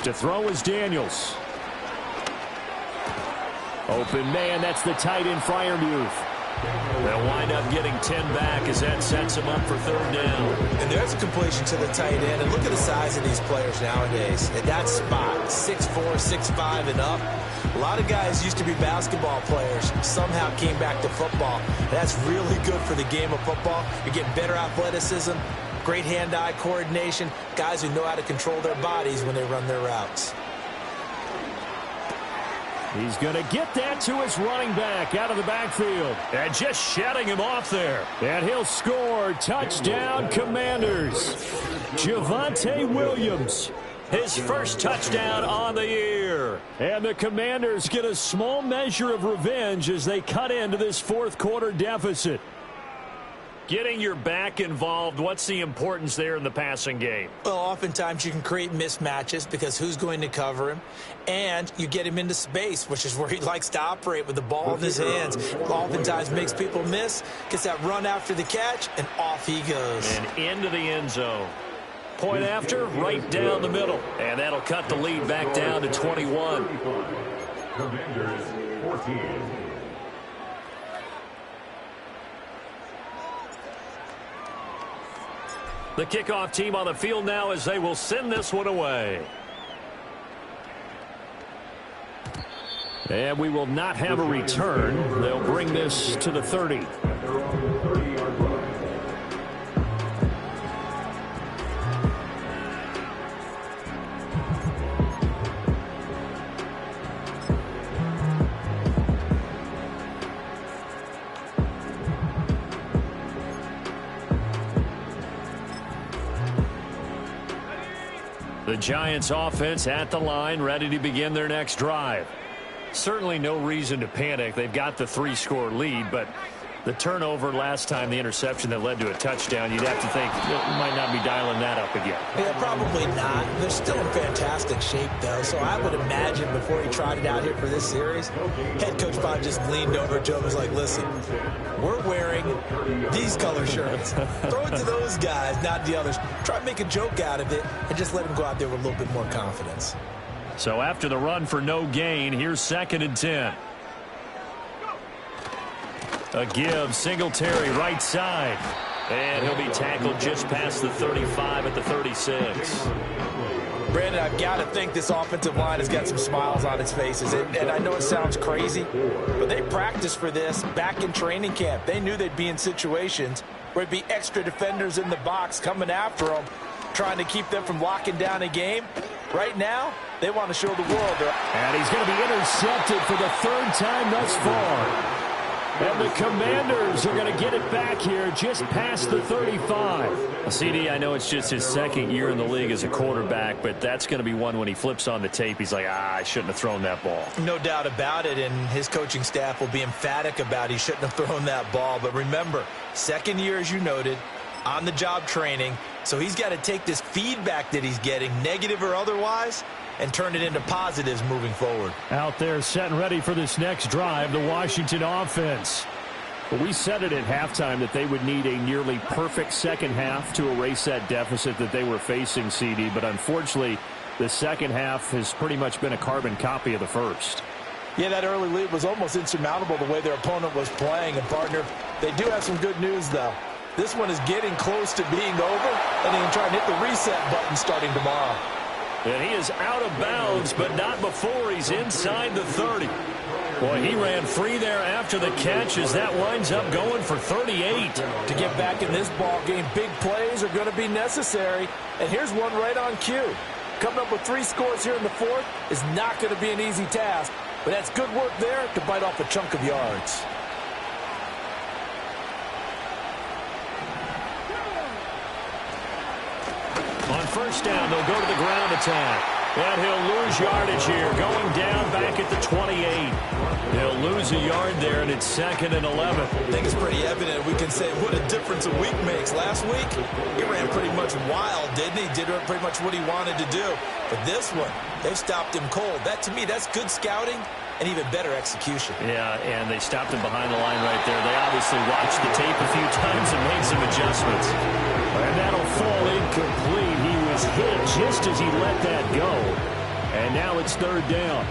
To throw is Daniels. Open man, that's the tight end Fryermuth. They'll wind up getting 10 back as that sets them up for 3rd down. And there's a completion to the tight end. And look at the size of these players nowadays. At that spot, 6'4", 6'5", and up. A lot of guys used to be basketball players, somehow came back to football. That's really good for the game of football. You're getting better athleticism, great hand-eye coordination, guys who know how to control their bodies when they run their routes. He's going to get that to his running back out of the backfield. And just shutting him off there. And he'll score. Touchdown, Commanders. Javonte Williams. His first touchdown on the year. And the Commanders get a small measure of revenge as they cut into this fourth quarter deficit. Getting your back involved, what's the importance there in the passing game? Well, oftentimes you can create mismatches because who's going to cover him? And you get him into space, which is where he likes to operate with the ball in his hands. Oftentimes makes people miss, gets that run after the catch, and off he goes. And into the end zone. Point after, right down the middle. And that'll cut the lead back down to 21. Commanders 14. The kickoff team on the field now as they will send this one away. And we will not have a return. They'll bring this to the 30. The Giants offense at the line, ready to begin their next drive. Certainly no reason to panic. They've got the 3-score lead, but the turnover last time, the interception that led to a touchdown, you'd have to think you might not be dialing that up again. Yeah, probably not. They're still in fantastic shape, though, so I would imagine before he tried it out here for this series, head coach Bob just leaned over to him and was like, listen, we're wearing these color shirts. Throw it to those guys, not the others. Try to make a joke out of it and just let him go out there with a little bit more confidence. So after the run for no gain, here's 2nd and 10. A give, Singletary right side. And he'll be tackled just past the 35 at the 36. Brandon, I've got to think this offensive line has got some smiles on its faces. And I know it sounds crazy, but they practiced for this back in training camp. They knew they'd be in situations where it'd be extra defenders in the box coming after them, trying to keep them from locking down a game. Right now, they want to show the world. And he's going to be intercepted for the 3rd time thus far. And the Commanders are going to get it back here just past the 35. CD, I know it's just his 2nd year in the league as a quarterback, but that's going to be one when he flips on the tape, he's like, I shouldn't have thrown that ball. No doubt about it, and his coaching staff will be emphatic about he shouldn't have thrown that ball. But remember, 2nd year, as you noted, on-the-job training, so he's got to take this feedback that he's getting, negative or otherwise, and turn it into positives moving forward. Out there set and ready for this next drive, the Washington offense. But we said it at halftime that they would need a nearly perfect second half to erase that deficit that they were facing, CD. But unfortunately, the second half has pretty much been a carbon copy of the first. Yeah, that early lead was almost insurmountable the way their opponent was playing. And, partner, they do have some good news, though. This one is getting close to being over, and they can try and hit the reset button starting tomorrow. And he is out of bounds, but not before he's inside the 30. Boy, he ran free there after the catch as that winds up going for 38. To get back in this ball game, big plays are going to be necessary. And here's one right on cue. Coming up with 3 scores here in the 4th is not going to be an easy task, but that's good work there to bite off a chunk of yards. On first down, they'll go to the ground attack. And he'll lose yardage here, going down back at the 28. He'll lose a yard there, and it's 2nd and 11. I think it's pretty evident. We can say what a difference a week makes. Last week, he ran pretty much wild, didn't he? Did pretty much what he wanted to do. But this one, they've stopped him cold. That, to me, that's good scouting and even better execution. Yeah, and they stopped him behind the line right there. They obviously watched the tape a few times and made some adjustments. And that'll fall incomplete. He was hit just as he let that go. And now it's 3rd down.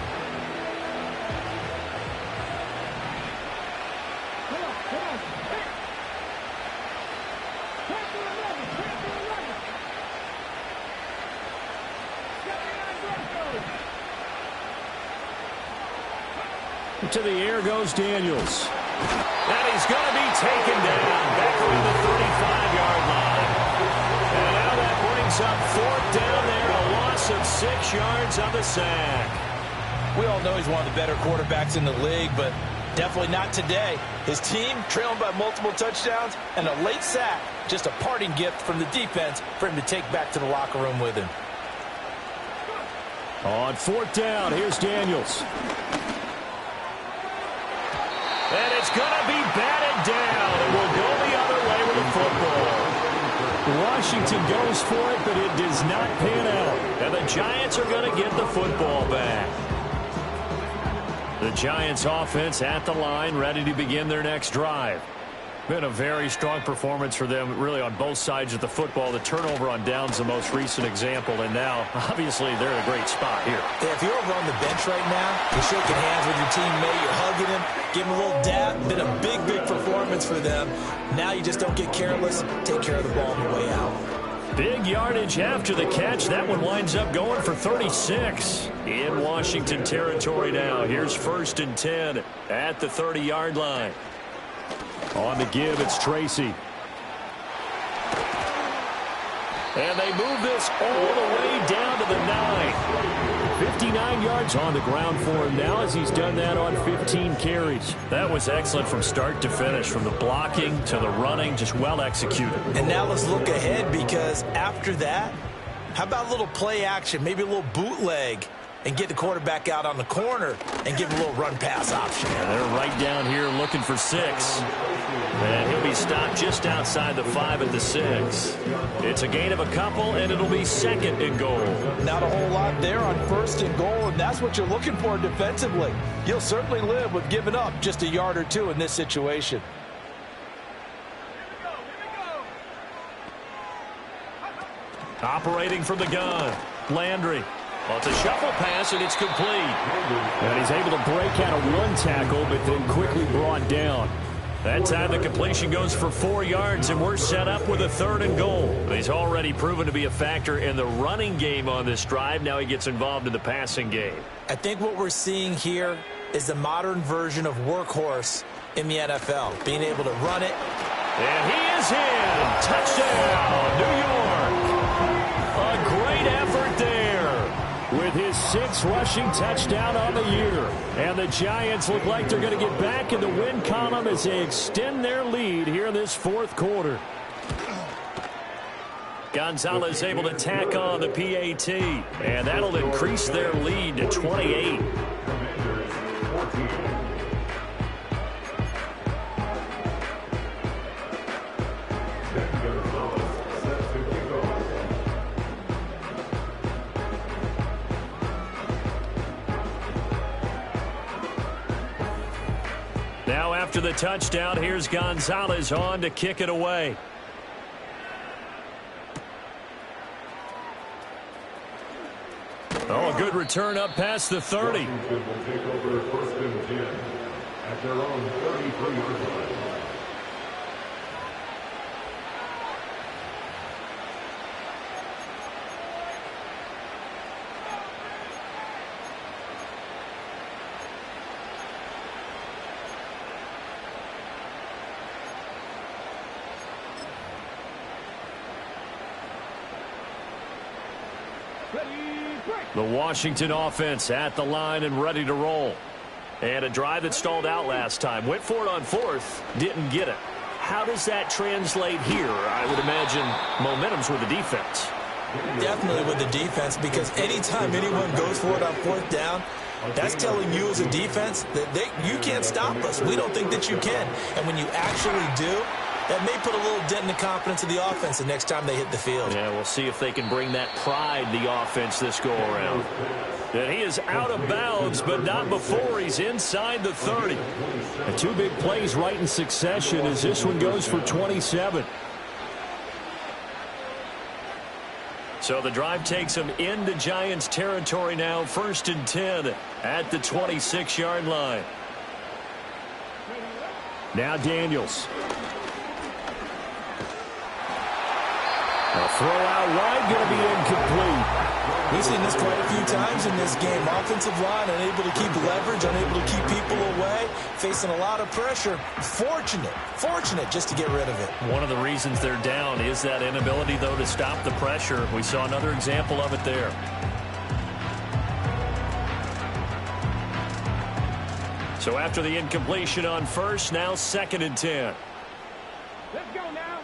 To the air goes Daniels. And he's going to be taken down back around the 35-yard line. And now that brings up 4th down there, a loss of 6 yards on the sack. We all know he's one of the better quarterbacks in the league, but definitely not today. His team trailing by multiple touchdowns and a late sack. Just a parting gift from the defense for him to take back to the locker room with him. On fourth down, here's Daniels. And it's going to be batted down. It will go the other way with the football. Washington goes for it, but it does not pan out. And the Giants are going to get the football back. The Giants offense at the line, ready to begin their next drive. Been a very strong performance for them, really, on both sides of the football. The turnover on downs, the most recent example, and now, obviously, they're in a great spot here. Yeah, if you're over on the bench right now, you're shaking hands with your teammate, you're hugging him, give him a little dab. Been a big, big performance for them. Now you just don't get careless. Take care of the ball on the way out. Big yardage after the catch. That one winds up going for 36 in Washington territory now. Here's 1st and 10 at the 30-yard line. On the give, it's Tracy. And they move this all the way down to the 9. 59 yards on the ground for him now as he's done that on 15 carries. That was excellent from start to finish, from the blocking to the running, just well executed. And now let's look ahead, because after that, how about a little play action, maybe a little bootleg, and get the quarterback out on the corner and give him a little run-pass option. And they're right down here looking for 6. And he'll be stopped just outside the 5 at the 6. It's a gain of a couple, and it'll be 2nd and goal. Not a whole lot there on 1st and goal, and that's what you're looking for defensively. You'll certainly live with giving up just a yard or two in this situation. Operating from the gun, Landry. Well, it's a shuffle pass, and it's complete. And he's able to break out of one tackle, but then quickly brought down. That time the completion goes for 4 yards, and we're set up with a 3rd and goal. He's already proven to be a factor in the running game on this drive. Now he gets involved in the passing game. I think what we're seeing here is the modern version of workhorse in the NFL, being able to run it. And he is in. Touchdown, New York. A great effort there with his 6th rushing touchdown on the year. And the Giants look like they're going to get back in the win column as they extend their lead here in this 4th quarter. Gonzalez able to tack on the PAT, and that'll increase their lead to 28. Now after the touchdown, here's Gonzalez on to kick it away. Oh, a good return up past the 30. Washington will take over 1st and 10 at their own 33-yard line. The Washington offense at the line and ready to roll. And a drive that stalled out last time. Went for it on 4th, didn't get it. How does that translate here? I would imagine momentum's with the defense. Definitely with the defense, because anytime anyone goes for it on 4th down, that's telling you as a defense that you can't stop us. We don't think that you can. And when you actually do, that may put a little dent in the confidence of the offense the next time they hit the field. Yeah, we'll see if they can bring that pride, the offense, this go-around. And he is out of bounds, but not before he's inside the 30. And 2 big plays right in succession as this one goes for 27. So the drive takes him into Giants territory now. 1st and 10 at the 26-yard line. Now Daniels. A throw out wide, going to be incomplete. We've seen this quite a few times in this game. Offensive line unable to keep leverage, unable to keep people away, facing a lot of pressure. Fortunate just to get rid of it. One of the reasons they're down is that inability, though, to stop the pressure. We saw another example of it there. So after the incompletion on first, now 2nd and 10. Let's go now.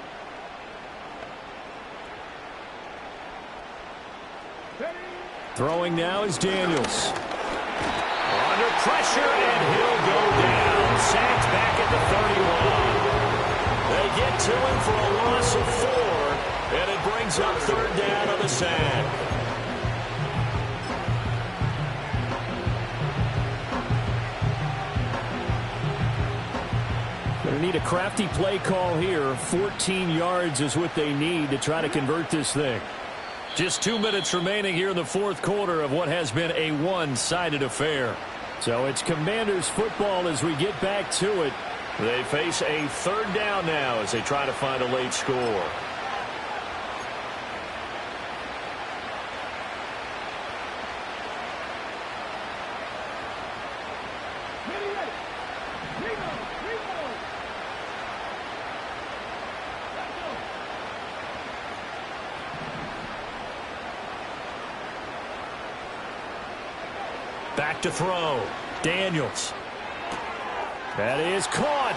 Throwing now is Daniels. Under pressure, and he'll go down. Sacked back at the 31. They get to him for a loss of 4, and it brings up 3rd down on the sack. Going to need a crafty play call here. 14 yards is what they need to try to convert this thing. Just 2 minutes remaining here in the 4th quarter of what has been a one-sided affair. So it's Commanders football as we get back to it. They face a 3rd down now as they try to find a late score. Back to throw. Daniels. That is caught.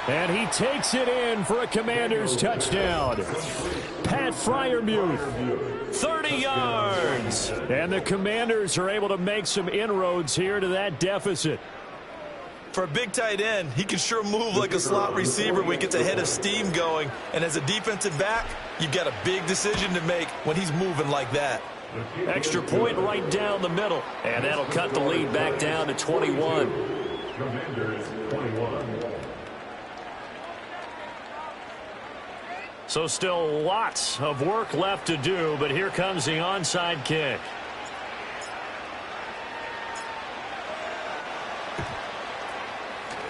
And he takes it in for a Commanders touchdown. Pat Freiermuth, 30 yards. And the Commanders are able to make some inroads here to that deficit. For a big tight end, he can sure move like a slot receiver when he gets a head of steam going. And as a defensive back, you've got a big decision to make when he's moving like that. Extra point right down the middle. And that'll cut the lead back down to 21. Commanders 21. So still lots of work left to do, but here comes the onside kick.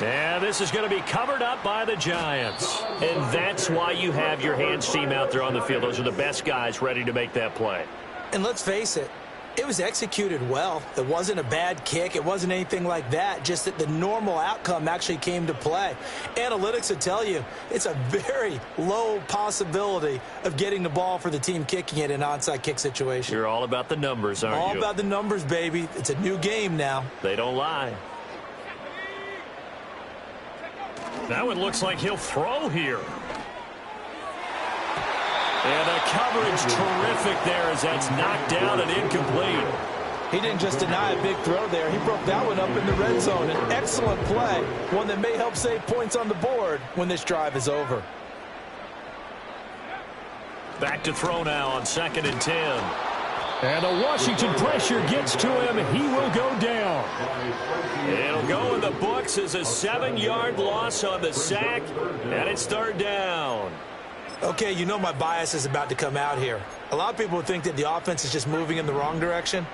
And this is going to be covered up by the Giants. And that's why you have your hands team out there on the field. Those are the best guys ready to make that play. And let's face it, it was executed well. It wasn't a bad kick. It wasn't anything like that. Just that the normal outcome actually came to play. Analytics will tell you it's a very low possibility of getting the ball for the team kicking it in an onside kick situation. You're all about the numbers, aren't you? All about the numbers, baby. It's a new game now. They don't lie. Now it looks like he'll throw here. And a coverage terrific there as that's knocked down and incomplete. He didn't just deny a big throw there. He broke that one up in the red zone. An excellent play, one that may help save points on the board when this drive is over. Back to throw now on 2nd and 10. And the Washington pressure gets to him. He will go down. It'll go in the books as a 7-yard loss on the sack, and it's 3rd down. Okay, you know my bias is about to come out here. A lot of people think that the offense is just moving in the wrong direction.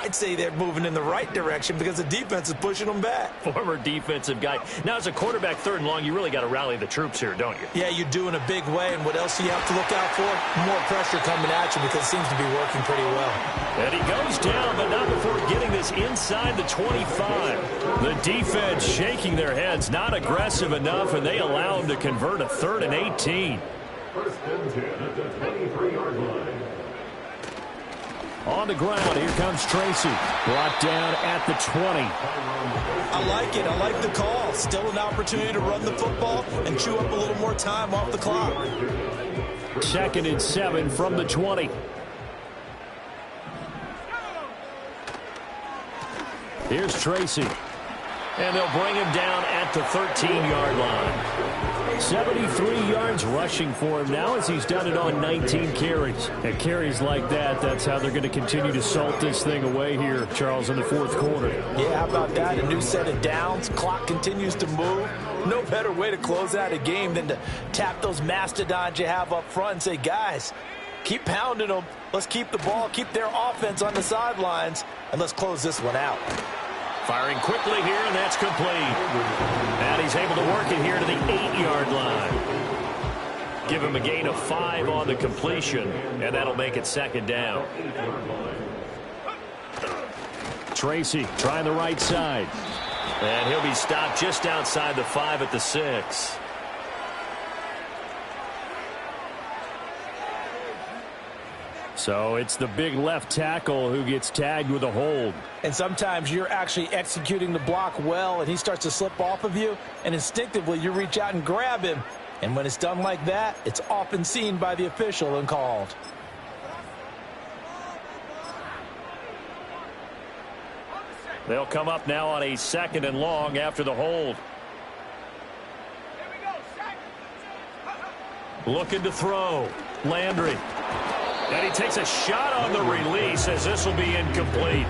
I'd say they're moving in the right direction because the defense is pushing them back. Former defensive guy. Now, as a quarterback 3rd and long, you really got to rally the troops here, don't you? Yeah, you do in a big way. And what else do you have to look out for? More pressure coming at you because it seems to be working pretty well. And he goes down, but not before getting this inside the 25. The defense shaking their heads, not aggressive enough, and they allow him to convert a 3rd and 18. 1st and 10 at the 23-yard line. On the ground, here comes Tracy. Brought down at the 20. I like it. I like the call. Still an opportunity to run the football and chew up a little more time off the clock. 2nd and 7 from the 20. Here's Tracy. And they'll bring him down at the 13-yard line. 73 yards rushing for him now as he's done it on 19 carries. And carries like that, that's how they're going to continue to salt this thing away here, Charles, in the 4th quarter. Yeah, how about that? A new set of downs. Clock continues to move. No better way to close out a game than to tap those mastodons you have up front and say, guys, keep pounding them. Let's keep the ball, keep their offense on the sidelines, and let's close this one out. Firing quickly here, and that's complete. And he's able to work it here to the 8-yard line. Give him a gain of 5 on the completion, and that'll make it 2nd down. Tracy trying the right side. And he'll be stopped just outside the 5 at the 6. So it's the big left tackle who gets tagged with a hold. And sometimes you're actually executing the block well, and he starts to slip off of you, and instinctively you reach out and grab him. And when it's done like that, it's often seen by the official and called. They'll come up now on a 2nd and long after the hold. Looking to throw. Landry. And he takes a shot on the release as this will be incomplete.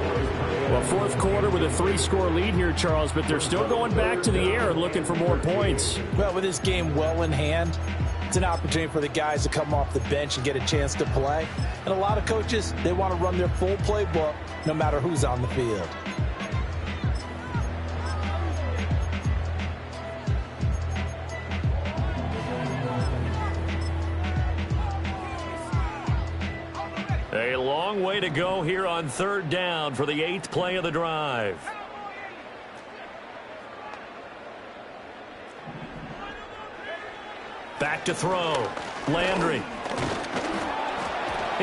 Well, fourth quarter with a 3-score lead here, Charles, but they're still going back to the air and looking for more points. Well, with this game well in hand, it's an opportunity for the guys to come off the bench and get a chance to play. And a lot of coaches, they want to run their full playbook no matter who's on the field. A long way to go here on 3rd down for the 8th play of the drive. Back to throw. Landry.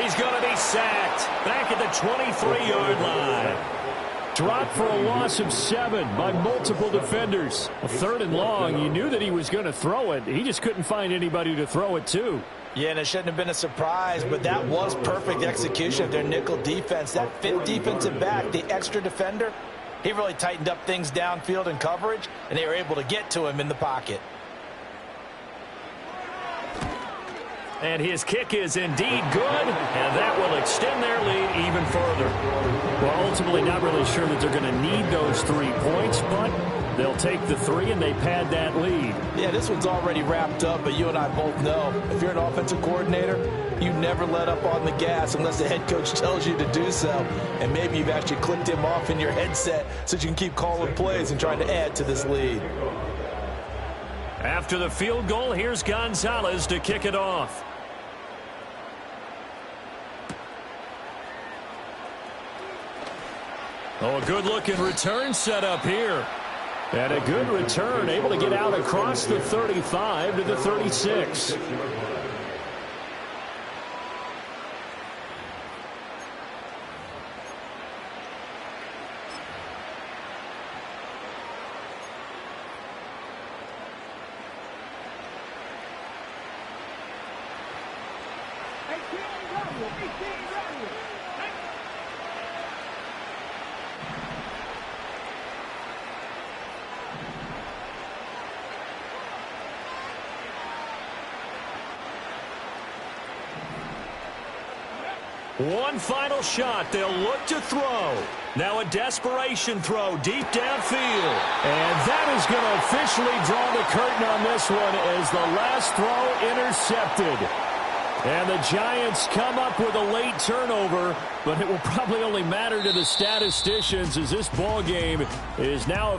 He's going to be sacked. Back at the 23-yard line. Dropped for a loss of 7 by multiple defenders. A 3rd and long, you knew that he was going to throw it. He just couldn't find anybody to throw it to. Yeah, and it shouldn't have been a surprise, but that was perfect execution of their nickel defense. That 5th defensive back, the extra defender, he really tightened up things downfield in coverage, and they were able to get to him in the pocket. And his kick is indeed good, and that will extend their lead even further. Well, ultimately not really sure that they're going to need those 3 points, but they'll take the 3 and they pad that lead. Yeah, this one's already wrapped up, but you and I both know if you're an offensive coordinator, you never let up on the gas unless the head coach tells you to do so. And maybe you've actually clicked him off in your headset so you can keep calling plays and trying to add to this lead. After the field goal, here's Gonzalez to kick it off. Oh, a good-looking return set up here. And a good return, able to get out across the 35 to the 36. One final shot. They'll look to throw. Now a desperation throw deep downfield. And that is going to officially draw the curtain on this one as the last throw intercepted. And the Giants come up with a late turnover, but it will probably only matter to the statisticians as this ball game is now